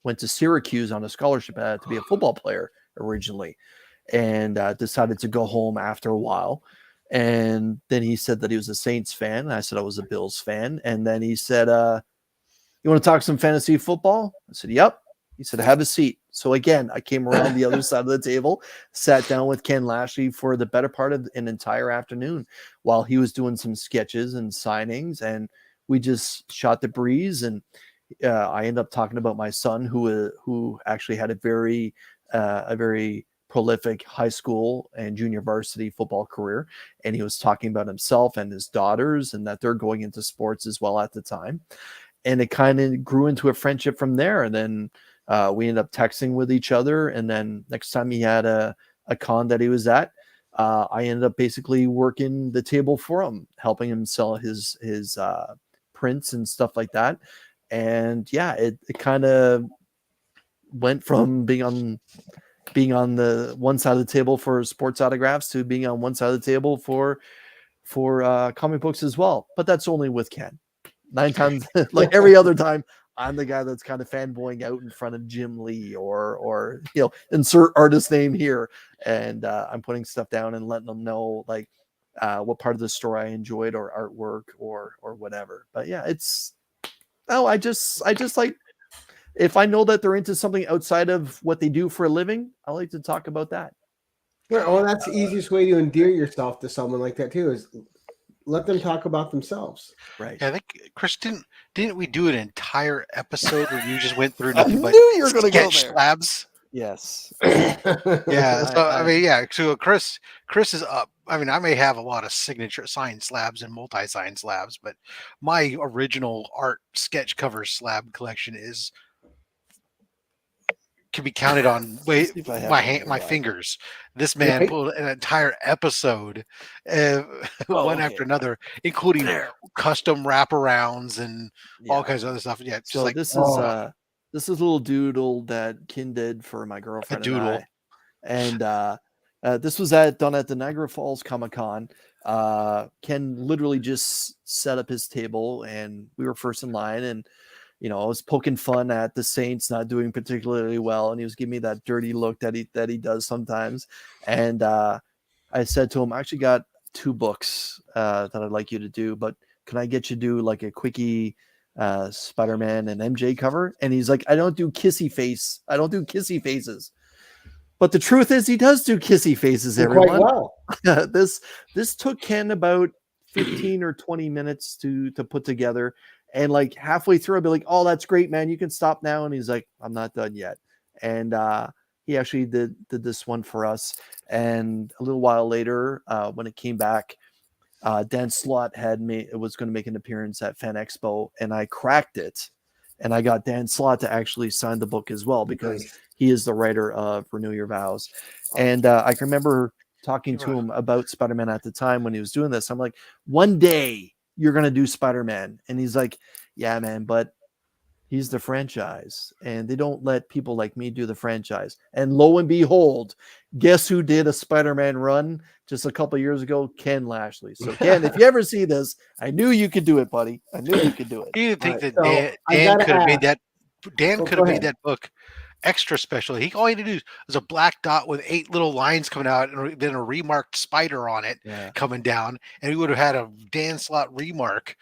went to Syracuse on a scholarship to be a football player originally, and decided to go home after a while. And then he said that he was a Saints fan. And I said I was a Bills fan. And then he said, you want to talk some fantasy football? I said, yep. He said, have a seat. So again, I came around the other side of the table, sat down with Ken Lashley for the better part of an entire afternoon while he was doing some sketches and signings. And we just shot the breeze. And I ended up talking about my son, who actually had a very prolific high school and junior varsity football career. And he was talking about himself and his daughters and that they're going into sports as well at the time. And it kind of grew into a friendship from there. And then we ended up texting with each other. And then next time he had a con that he was at, I ended up basically working the table for him, helping him sell his prints and stuff like that. And yeah, it kind of went from being on the one side of the table for sports autographs to being on one side of the table for comic books as well. But that's only with Ken. 9 times, like every other time, I'm the guy that's kind of fanboying out in front of Jim Lee or insert artist name here, and I'm putting stuff down and letting them know like what part of the story I enjoyed or artwork or whatever. But yeah, I just like, if I know that they're into something outside of what they do for a living, I like to talk about that. Well, that's the easiest way to endear yourself to someone like that too, is let them talk about themselves. Right. Yeah, I think, Chris, didn't we do an entire episode where you just went through I nothing knew but you were going to go sketch there. slabs? Yes. Yeah. So I mean, yeah. So Chris is up. I mean, I may have a lot of signature signed slabs and multi-signed slabs, but my original art sketch cover slab collection can be counted on my fingers. This man pulled an entire episode, one after another, including custom wraparounds and all kinds of other stuff. Yeah, so like, this is a little doodle that Ken did for my girlfriend and I. And this was done at the Niagara Falls Comic-Con. Ken literally just set up his table and we were first in line, and I was poking fun at the Saints not doing particularly well, and he was giving me that dirty look that he does sometimes. And I said to him, I actually got 2 books that I'd like you to do, but can I get you to do like a quickie Spider-Man and MJ cover? And he's like, I don't do kissy faces. But the truth is, he does do kissy faces, everyone. Quite well. This took Ken about 15 or 20 minutes to put together. And like halfway through, I'd be like, oh, that's great, man. You can stop now. And he's like, I'm not done yet. And he actually did this one for us. And a little while later, when it came back, Dan Slott was going to make an appearance at Fan Expo, and I cracked it. And I got Dan Slott to actually sign the book as well, because he is the writer of Renew Your Vows. And I can remember talking to him about Spider-Man at the time when he was doing this. I'm like, one day you're going to do Spider-Man. And he's like, yeah, man, but he's the franchise and they don't let people like me do the franchise. And lo and behold, guess who did a Spider-Man run just a couple years ago? Ken Lashley. So Ken, if you ever see this, I knew you could do it, buddy. I knew you could do it. You didn't think that Dan could have made that? Dan could have made that book extra special. All he had to do was a black dot with 8 little lines coming out and then a remarked spider on it coming down, and we would have had a Dan Slott remark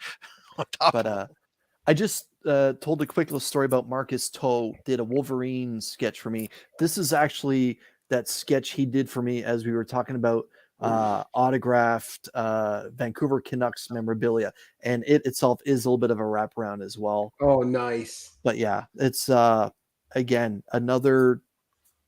on top. But I just told a quick little story about Marcus Toe did a Wolverine sketch for me. This is actually that sketch he did for me as we were talking about autographed Vancouver Canucks memorabilia, and it itself is a little bit of a wraparound as well. Oh, nice. But yeah, it's again another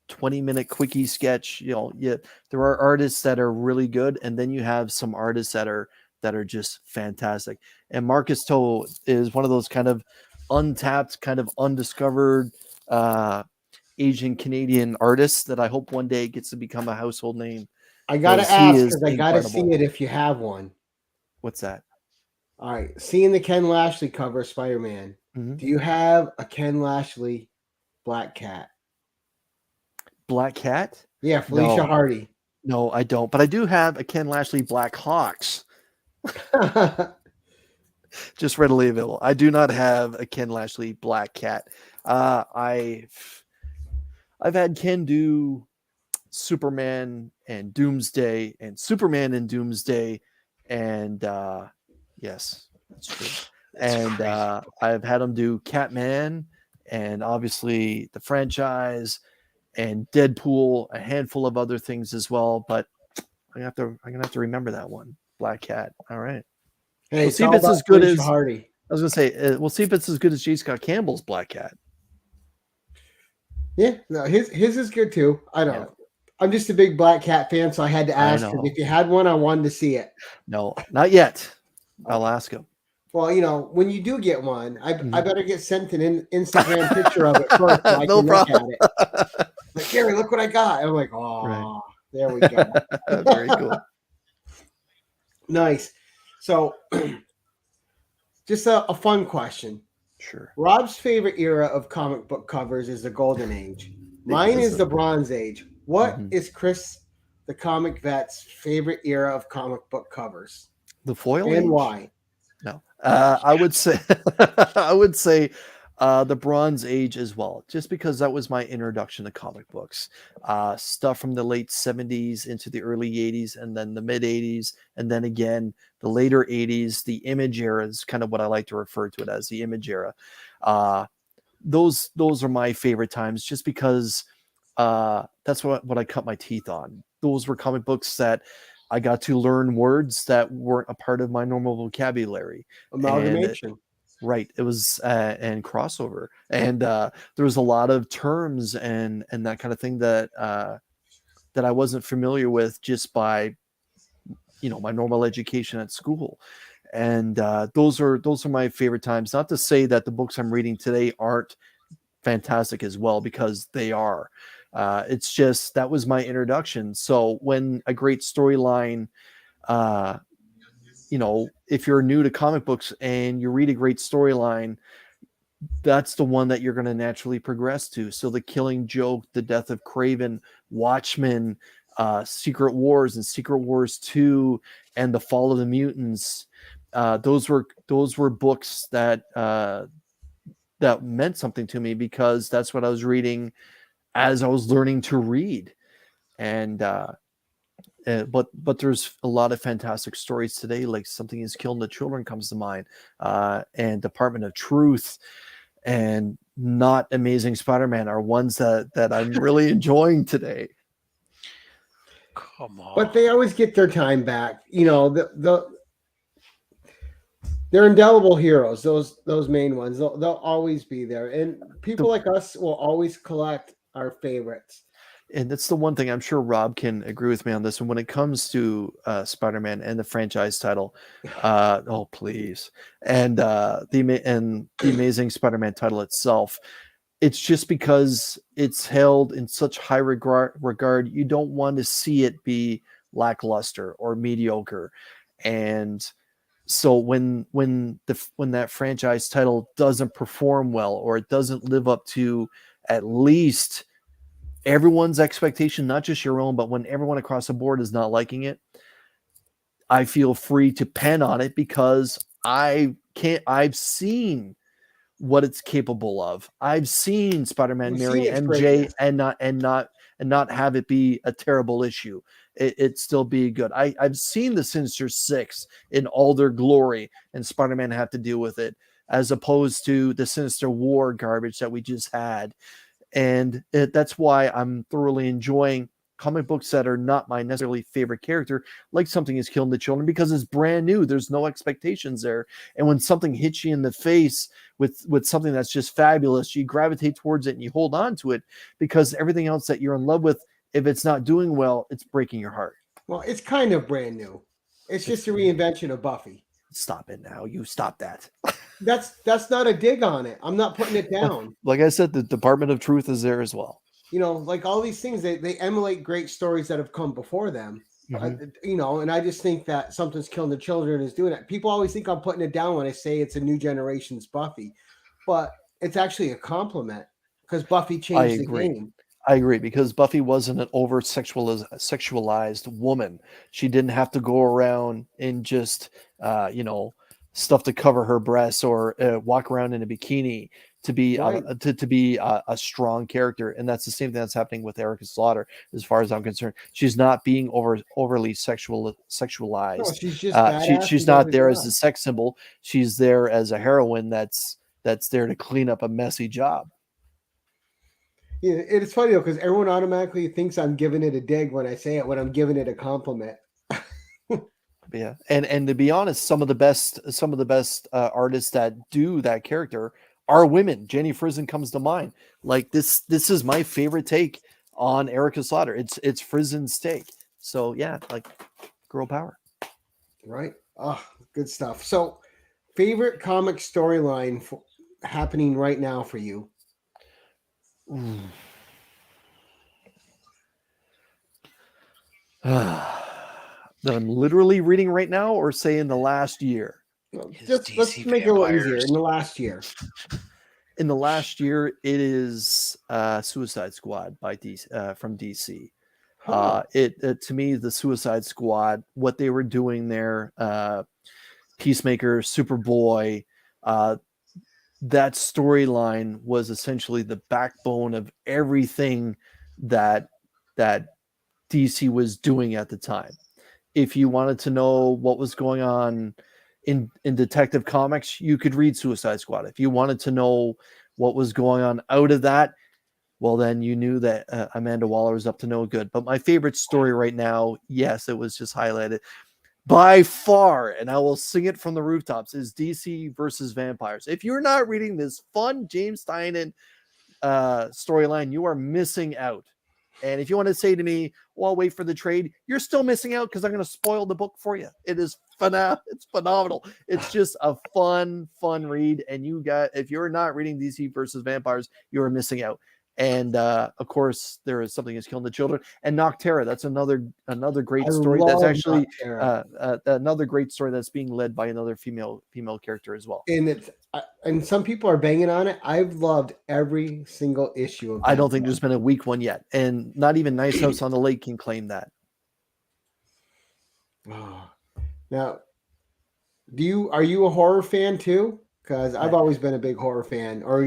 20-minute quickie sketch. There are artists that are really good, and then you have some artists that are just fantastic. And Marcus Toe is one of those kind of untapped, kind of undiscovered Asian Canadian artists that I hope one day gets to become a household name. I gotta ask, because I gotta see it if you have one. What's that? All right, seeing the Ken Lashley cover of Spider-Man. Mm-hmm. Do you have a Ken Lashley Black Cat? Black Cat? Yeah, Felicia Hardy. No, I don't. But I do have a Ken Lashley Black Hawks. Just readily available. I do not have a Ken Lashley Black Cat. I've had Ken do Superman and Doomsday and Superman and Doomsday, and yes, that's true. That's And crazy. I've had him do Catman and obviously the franchise and Deadpool, a handful of other things as well. But I'm gonna have to remember that one, Black Cat. All right, Hey, we'll it's see if all it's about as good Felicia as Hardy. I was gonna say. We'll see if it's as good as J. Scott Campbell's Black Cat. Yeah, no, his is good too. I don't. Yeah. I'm just a big Black Cat fan, so I had to I ask. 'Cause know. if you had one, I wanted to see it. No, not yet. I'll ask him. Well, when you do get one, I Mhm. better get sent an Instagram picture of it first so I No can look problem. at it. Like, Gary, look what I got. And I'm like, Right. oh, there we go. Very cool. Nice. So, just a fun question. Sure. Rob's favorite era of comic book covers is the Golden Age. Mine is the Bronze Age. What is Chris, the comic vet's favorite era of comic book covers? The foil And age? why? No. I would say I would say the Bronze Age as well, just because that was my introduction to comic books. Stuff from the late 70s into the early 80s and then the mid 80s and then again the later 80s. The Image era is kind of what I like to refer to it as, the Image era. Those are my favorite times just because that's what I cut my teeth on. Those were comic books that I got to learn words that weren't a part of my normal vocabulary. Amalgamation. Right. It was and crossover. And there was a lot of terms and that kind of thing that that I wasn't familiar with just by my normal education at school. And those are my favorite times. Not to say that the books I'm reading today aren't fantastic as well, because they are. It's just that was my introduction. So when a great storyline, if you're new to comic books and you read a great storyline, that's the one that you're going to naturally progress to. So the Killing Joke, the Death of Craven, Watchmen, Secret Wars and Secret Wars 2, and the Fall of the Mutants. Those were books that that meant something to me, because that's what I was reading as I was learning to read. And but there's a lot of fantastic stories today, like Something Is Killing the Children comes to mind, and Department of Truth, and Not Amazing Spider-Man are ones that I'm really enjoying today. Come on. But they always get their time back. They're indelible heroes. Those main ones. They'll always be there, and people like us will always collect our favorites. And that's the one thing I'm sure Rob can agree with me on this. And when it comes to Spider-Man and the franchise title, oh please, and the Amazing Spider-Man title itself, it's just because it's held in such high regard. You don't want to see it be lackluster or mediocre. And so when that franchise title doesn't perform well, or it doesn't live up to at least everyone's expectation, not just your own, but when everyone across the board is not liking it, I feel free to pen on it, because I've seen what it's capable of. I've seen Spider-Man marry MJ and not have it be a terrible issue. It still be good. I've seen the Sinister Six in all their glory, and Spider-Man have to deal with it, as opposed to the Sinister War garbage that we just had. And that's why I'm thoroughly enjoying comic books that are not my necessarily favorite character, like Something Is Killing the Children, because it's brand new. There's no expectations there. And when something hits you in the face with something that's just fabulous, you gravitate towards it and you hold on to it, because everything else that you're in love with, if it's not doing well, it's breaking your heart. Well, it's kind of brand new. It's just a reinvention of Buffy. Stop it now. You stop that. That's not a dig on it. I'm not putting it down. Like I said, the Department of Truth is there as well. Like all these things, they emulate great stories that have come before them. And I just think that Something's Killing the Children is doing it. People always think I'm putting it down when I say it's a new generation's Buffy, but it's actually a compliment, because Buffy changed the game. I agree, because Buffy wasn't an over sexualized woman. She didn't have to go around and just stuff to cover her breasts or walk around in a bikini to be Right. to be a strong character. And that's the same thing that's happening with Erica Slaughter, as far as I'm concerned. She's not being overly No, sexualized. she's just badass. She's and doing not her there as job. a sex symbol. She's there as a heroine that's there to clean up a messy job. Yeah, it's funny though because everyone automatically thinks I'm giving it a dig when I say it, when I'm giving it a compliment. Yeah, and to be honest, some of the best artists that do that character are women. Jenny Frison comes to mind. Like this is my favorite take on Erica Slaughter. It's Frison's take. So yeah, like girl power. Right. Oh, good stuff. So, favorite comic storyline happening right now for you? That I'm literally reading right now, or say in the last year. His Just let's DC make it a little easier. vampires. In the last year. In the last year, it is Suicide Squad by DC from DC. Huh. It to me, the Suicide Squad, what they were doing there, Peacemaker, Superboy, that storyline was essentially the backbone of everything that DC was doing at the time. If you wanted to know what was going on in Detective Comics, you could read Suicide Squad. If you wanted to know what was going on out of that, well, then you knew that Amanda Waller was up to no good. But my favorite story right now, yes, it was just highlighted by far, and I will sing it from the rooftops, is DC versus Vampires. If you're not reading this fun James Tynion storyline, you are missing out. And if you want to say to me, well, I'll wait for the trade, you're still missing out because I'm going to spoil the book for you. It is it's phenomenal. It's just a fun read. And if you're not reading DC versus Vampires, you are missing out. And of course, there is Something Is Killing the Children and Noctera. That's another great story. That's actually another great story that's being led by another female character as well. And and some people are banging on it. I've loved every single issue of that. I don't think there's been a weak one yet, and not even Nice House on the Lake can claim that. Oh. Now, are you a horror fan too? Because I've always been a big horror fan. Or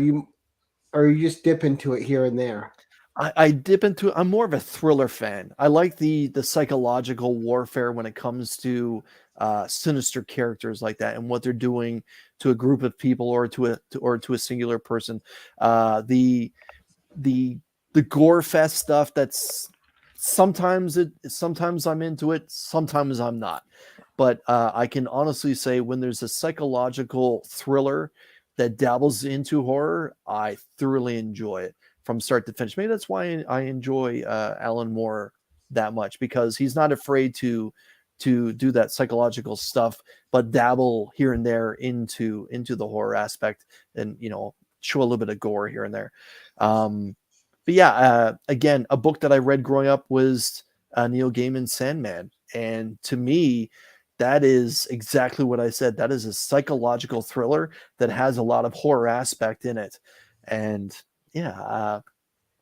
are you just dip into it here and there? I dip into it. I'm more of a thriller fan. I like the psychological warfare when it comes to sinister characters like that and what they're doing to a group of people or to a singular person. The gore fest stuff, that's sometimes I'm into it, sometimes I'm not. But I can honestly say when there's a psychological thriller that dabbles into horror, I thoroughly enjoy it from start to finish. Maybe that's why I enjoy Alan Moore that much, because he's not afraid to do that psychological stuff, but dabble here and there into the horror aspect, and show a little bit of gore here and there. But yeah, again, a book that I read growing up was Neil Gaiman's Sandman, and to me, that is exactly what I said. That is a psychological thriller that has a lot of horror aspect in it. And yeah,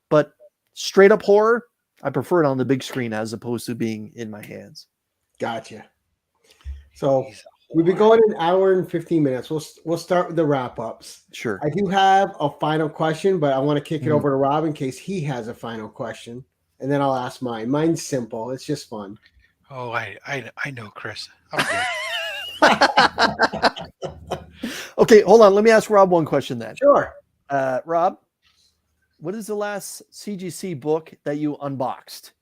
but straight up horror, I prefer it on the big screen as opposed to being in my hands. Gotcha. So we've been going an hour and 15 minutes. We'll start with the wrap ups. Sure. I do have a final question, but I want to kick it over to Rob in case he has a final question, and then I'll ask mine. Mine's simple. It's just fun. Oh, I know, Chris. I'm good. Okay, hold on. Let me ask Rob one question then. Sure. Rob, what is the last CGC book that you unboxed?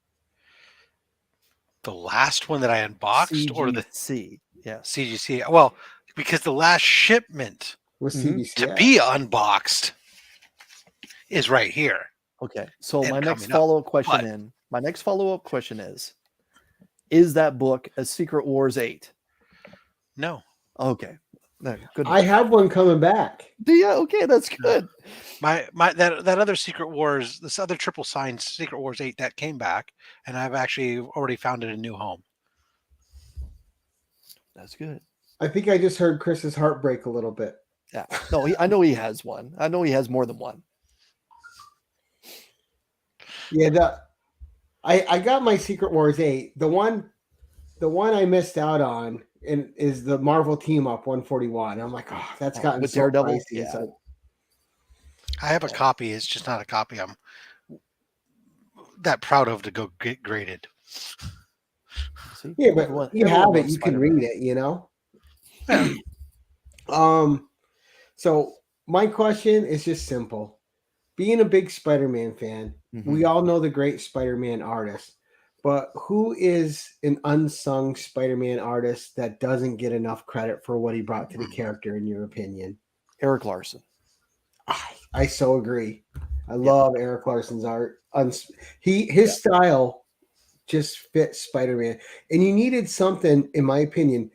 The last one that I unboxed, CGC. or the yeah, CGC? Well, because the last shipment with CGC to be unboxed is right here. Okay, so And my next coming up, follow-up question is that book a Secret Wars 8? No. Okay. No, good. I have one coming back. Yeah, okay, that's good. That other Secret Wars, this other triple signed Secret Wars 8 that came back, and I've actually already found it a new home. That's good. I think I just heard Chris's heart break a little bit. Yeah. No, I know he has one. I know he has more than one. Yeah, I got my Secret Wars 8. The one I missed out on and is the Marvel Team Up 141. I'm like, oh, that's gotten with so Daredevil? pricey. Yeah. So I have a copy. It's just not a copy I'm that proud of to go get graded. See? yeah, but you have it, loves you can Spider-Man. read it, you know. Yeah. So my question is just simple. Being a big Spider-Man fan, we Mhm. all know the great Spider-Man artist, but who is an unsung Spider-Man artist that doesn't get enough credit for what he brought to the character, in your opinion? Eric Larson. I so agree. I Yeah. love Eric Larson's art. His style just fits Spider-Man, and you needed something, in my opinion,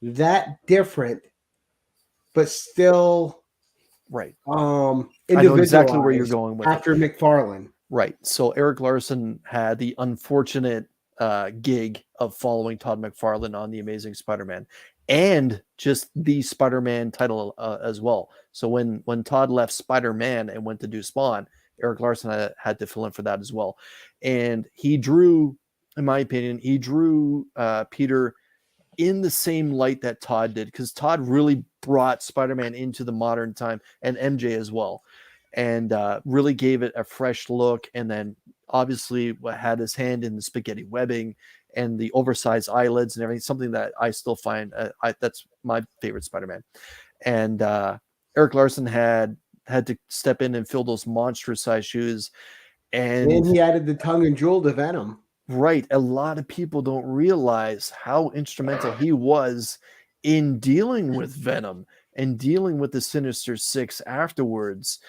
that different, but still Right. individualized. I know exactly where you're going with after it. McFarlane. Right. So Eric Larson had the unfortunate gig of following Todd McFarlane on The Amazing Spider-Man and just the Spider-Man title as well. So when Todd left Spider-Man and went to do Spawn, Eric Larson had to fill in for that as well. And he drew, in my opinion, Peter in the same light that Todd did, because Todd really brought Spider-Man into the modern time, and MJ as well, and really gave it a fresh look. And then obviously had his hand in the spaghetti webbing and the oversized eyelids and everything, something that I still find that's my favorite Spider-Man. And Eric Larson had to step in and fill those monstrous size shoes. And he added the tongue and jewel to Venom. Right. A lot of people don't realize how instrumental he was in dealing with Venom and dealing with the Sinister Six afterwards.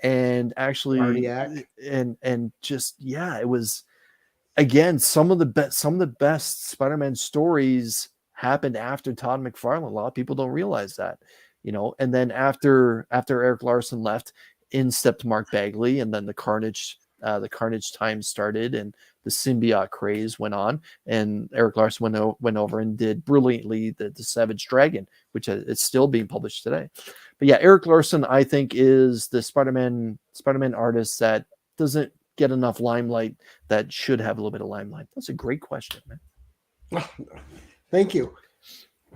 And actually, Cardiac. and just, yeah, it was, again, some of the best Spider-Man stories happened after Todd McFarlane. A lot of people don't realize that, you know. And then after Eric Larson left, in stepped Mark Bagley, and then the Carnage time started, and the symbiote craze went on, and Eric Larson went over and did brilliantly the Savage Dragon, which is still being published today. But yeah, Eric Larson, I think, is the Spider-Man artist that doesn't get enough limelight, that should have a little bit of limelight. That's a great question, man. Thank you.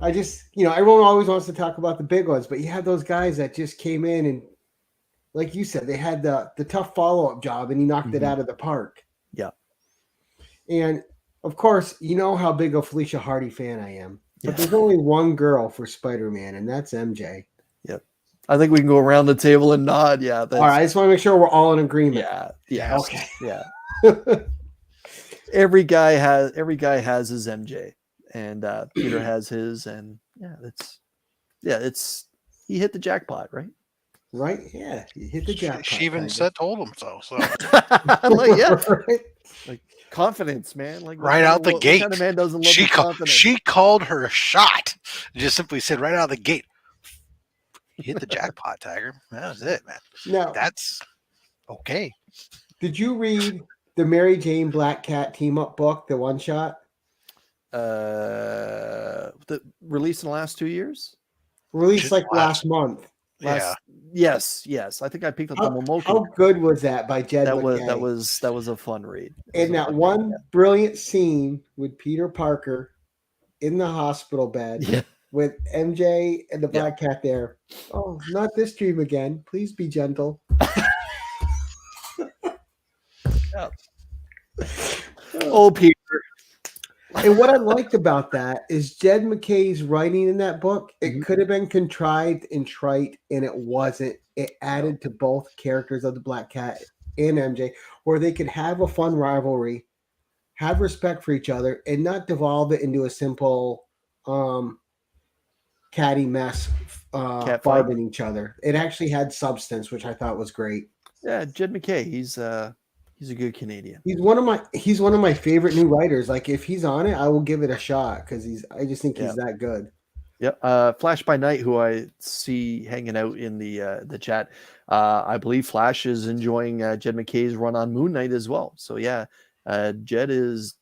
I just, everyone always wants to talk about the big ones, but you had those guys that just came in and, like you said, they had the tough follow-up job, and he knocked it out of the park. Yeah. And of course, you know how big a Felicia Hardy fan I am. But Yeah. there's only one girl for Spider-Man, and that's MJ. Yep. I think we can go around the table and nod. Yeah. All right. I just want to make sure we're all in agreement. Yeah. Yeah. Okay. Yeah. Every guy has his MJ, and Peter has his, and he hit the jackpot, right? Right? Yeah. You hit the jackpot. She even told him so. Like, yeah. Right? Like, confidence, man. Like, right out the gate. What kind of man doesn't love confidence? She called her a shot. Just simply said right out of the gate, you hit the jackpot, Tiger. That was it, man. Now, that's okay. Did you read the Mary Jane Black Cat team up book, the one shot? The released in the last 2 years? Released like last month. Yes. I think I picked up the Momoki. How good was that by Jed McKay? That was a fun read. And that one brilliant scene with Peter Parker in the hospital bed with MJ and the Black Cat there. Oh, not this dream again. Please be gentle. Oh, Peter. And what I liked about that is Jed McKay's writing in that book. It could have been contrived and trite, and it wasn't. It added to both characters of the Black Cat and MJ, where they could have a fun rivalry, have respect for each other, and not devolve it into a simple catty mess fighting each other. It actually had substance, which I thought was great. Yeah, Jed McKay, he's a good Canadian. He's one of my favorite new writers. Like, if he's on it, I will give it a shot, because I just think he's that good. Yep. Flash by Night, who I see hanging out in the chat, I believe Flash is enjoying Jed McKay's run on Moon Knight as well. So yeah, Jed's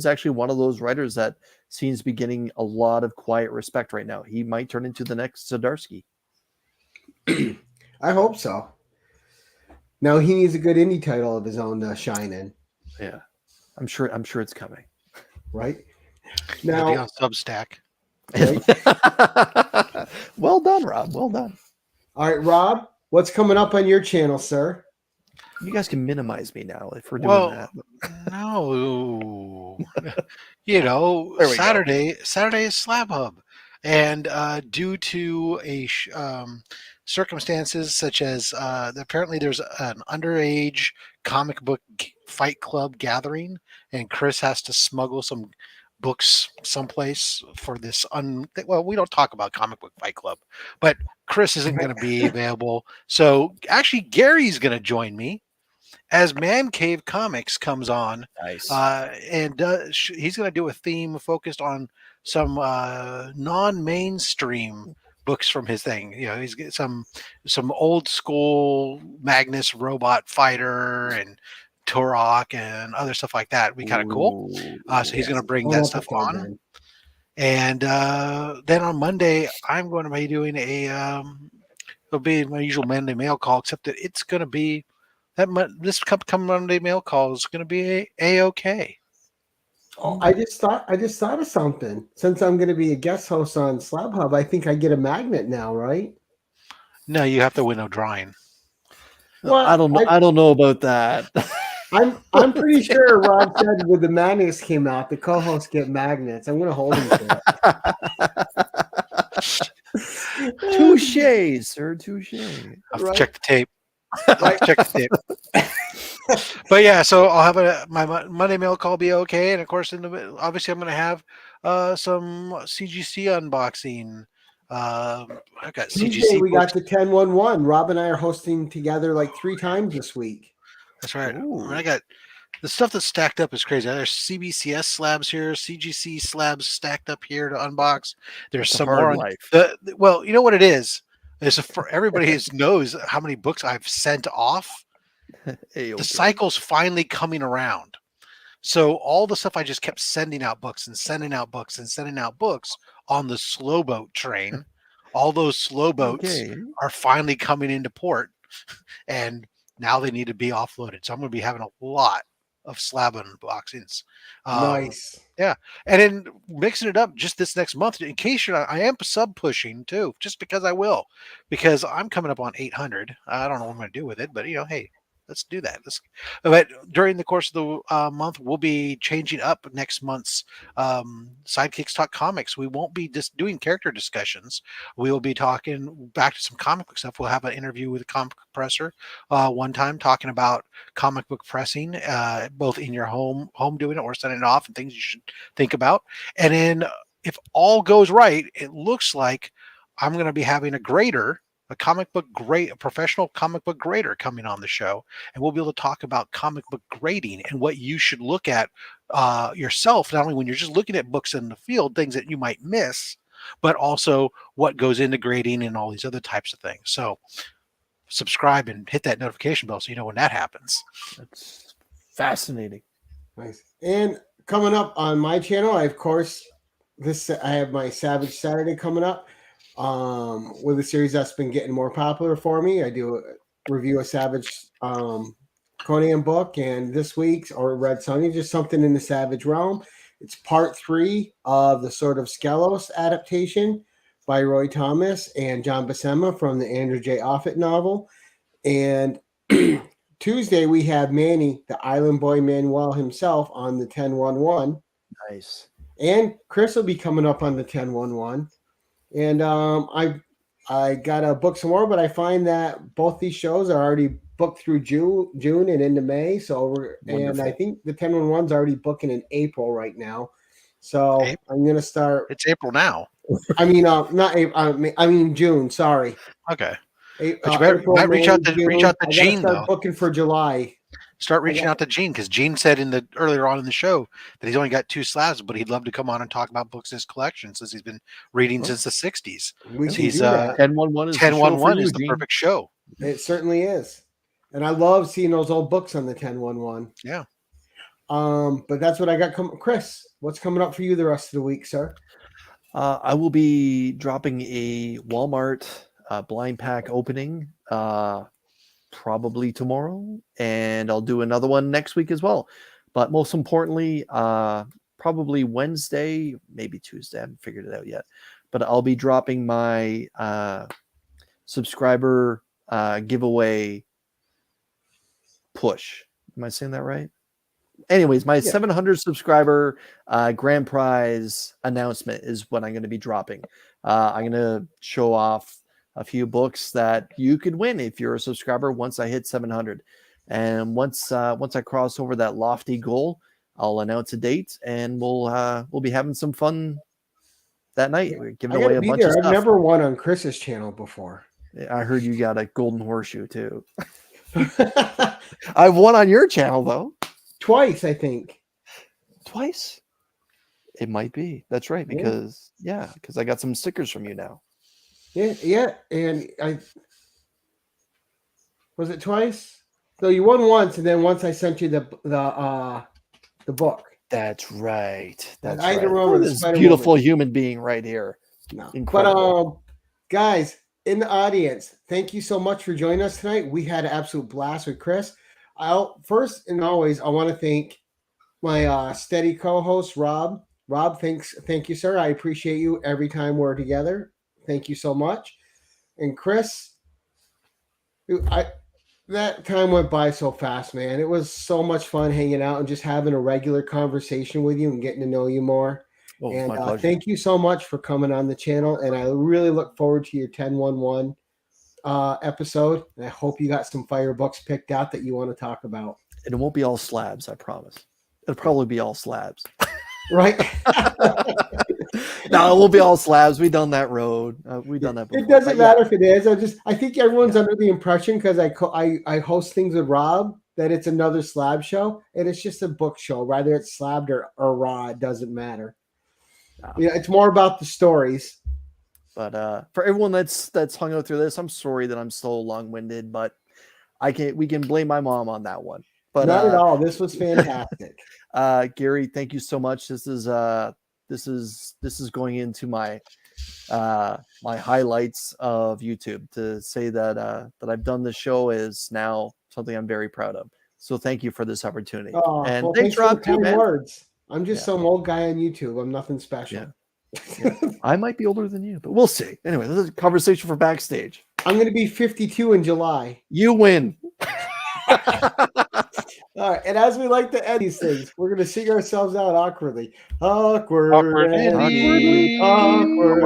actually one of those writers that seems to be getting a lot of quiet respect right now. He might turn into the next Zdarsky. I hope so. Now he needs a good indie title of his own to shine in. Yeah, I'm sure it's coming. Right now, be on Substack. Right? Well done, Rob. Well done. All right, Rob, what's coming up on your channel, sir? You guys can minimize me now if we're doing Well, that. no, you know, There we go. Saturday is Slab Hub, and due to circumstances such as apparently there's an underage comic book fight club gathering, and Chris has to smuggle some books someplace for this well, we don't talk about comic book fight club, but Chris isn't going to be available, so actually Gary's going to join me as Man Cave Comics comes on, Nice. and he's going to do a theme focused on some non-mainstream books from his thing. You know, he's got some old school Magnus Robot Fighter and Turok and other stuff like that. It'd be kind of cool. So he's going to bring that stuff on. Then. And then on Monday, I'm going to be doing it'll be my usual Monday mail call, except that it's going to be this come Monday mail call is going to be a-okay. Oh, I just thought of something. Since I'm going to be a guest host on Slab Hub, I think I get a magnet now, right? No, you have to window drawing. Well, I don't know about that. I'm pretty sure Rob said when the magnets came out, the co-hosts get magnets. I'm going to hold him to it. Touche, sir. Touche. I'll have to check the tape. Check the tape. But yeah, so I'll have my Monday mail call be okay, and of course, obviously, I'm going to have some CGC unboxing. I got Tuesday, CGC. we got the 10-1-1. Rob and I are hosting together like 3 times this week. That's right. Ooh. I got the stuff that's stacked up is crazy. There's CBCS slabs here, CGC slabs stacked up here to unbox. There's some more. Well, you know what it is? Is for everybody knows how many books I've sent off. The cycle's finally coming around. So all the stuff I just kept sending out books and sending out books and sending out books on the slow boat train. All those slow boats are finally coming into port, and now they need to be offloaded. So I'm going to be having a lot of slab unboxings. Nice. Yeah. And then mixing it up just this next month, in case I am sub pushing too, just because I will, because I'm coming up on 800. I don't know what I'm going to do with it, but hey, let's do that. But during the course of the month, we'll be changing up next month's Sidekicks Talk Comics. We won't be just doing character discussions. We will be talking back to some comic book stuff. We'll have an interview with a comic book presser one time talking about comic book pressing, both in your home doing it or sending it off, and things you should think about. And then if all goes right, it looks like I'm going to be having a grader, a professional comic book grader coming on the show, and we'll be able to talk about comic book grading and what you should look at yourself, not only when you're just looking at books in the field, things that you might miss, but also what goes into grading and all these other types of things. So subscribe and hit that notification bell so you know when that happens. That's fascinating. Nice. And coming up on my channel, I have my Savage Saturday coming up. With a series that's been getting more popular for me. I do a review of Savage Conan book, and this week's or Red Sonja, just something in the Savage realm. It's part 3 of the Sword of Skelos adaptation by Roy Thomas and John Buscema from the Andrew J. Offutt novel. And Tuesday we have Manny, the Island Boy Manuel himself, on the 10-1-1. Nice. And Chris will be coming up on the 10-1-1. And I got to book some more, but I find that both these shows are already booked through June and into May. So and I think the 10-1-1's already booking in April right now. So I'm going to start. It's April now. I mean, not April. I mean June. Sorry. Okay. But you might reach out to Gene though. Booking for July. Start reaching out to Gene, because Gene said earlier on in the show that he's only got 2 slabs, but he'd love to come on and talk about books in his collection since he's been reading since the 60s. He's 10-1-1 is 10-1-1 is the perfect show. It certainly is. And I love seeing those old books on the 10-1-1. Yeah. But that's what I got. Chris, what's coming up for you the rest of the week, sir? I will be dropping a Walmart blind pack opening probably tomorrow, and I'll do another one next week as well. But most importantly, probably Wednesday, maybe Tuesday. I haven't figured it out yet, but I'll be dropping my subscriber giveaway push. Am I saying that right? Anyways, my 700 subscriber grand prize announcement is what I'm going to be dropping. I'm going to show off a few books that you could win if you're a subscriber once I hit 700. And once I cross over that lofty goal, I'll announce a date, and we'll be having some fun that night. We're giving away a bunch of stuff. I've never won on Chris's channel before. I heard you got a golden horseshoe too. I've won on your channel though. Twice, I think. Twice? It might be. That's right, because I got some stickers from you now. Yeah, and I was it twice? So you won once, and then once I sent you the book. That's right. That's I right. remember this beautiful human being right here. No, incredible. But guys in the audience, thank you so much for joining us tonight. We had an absolute blast with Chris. First and always, I want to thank my steady co-host Rob. Rob, thank you, sir. I appreciate you every time we're together. Thank you so much. And Chris, that time went by so fast, man. It was so much fun hanging out and just having a regular conversation with you and getting to know you more. Oh, and my pleasure. Thank you so much for coming on the channel. And I really look forward to your 10-1-1 episode. And I hope you got some fire books picked out that you want to talk about. And it won't be all slabs, I promise. It'll probably be all slabs. Right? No, it won't be all slabs. We've done that road. We've done that before. It doesn't matter if it is. I think everyone's under the impression, because I host things with Rob, that it's another slab show, and it's just a book show. Whether it's slabbed or raw, it doesn't matter. Yeah, it's more about the stories. But for everyone that's hung out through this, I'm sorry that I'm so long-winded, but we can blame my mom on that one. But not at all. This was fantastic. Gary, thank you so much. This is going into my my highlights of YouTube. To say that I've done this show is now something I'm very proud of. So thank you for this opportunity. Oh, and thanks, Rob, too, man. Words. I'm just some old guy on YouTube. I'm nothing special. Yeah. I might be older than you, but we'll see. Anyway, this is a conversation for backstage. I'm going to be 52 in July. You win. All right, and as we like to end these things, we're going to sing ourselves out awkwardly. Awkward. Awkward. Awkward.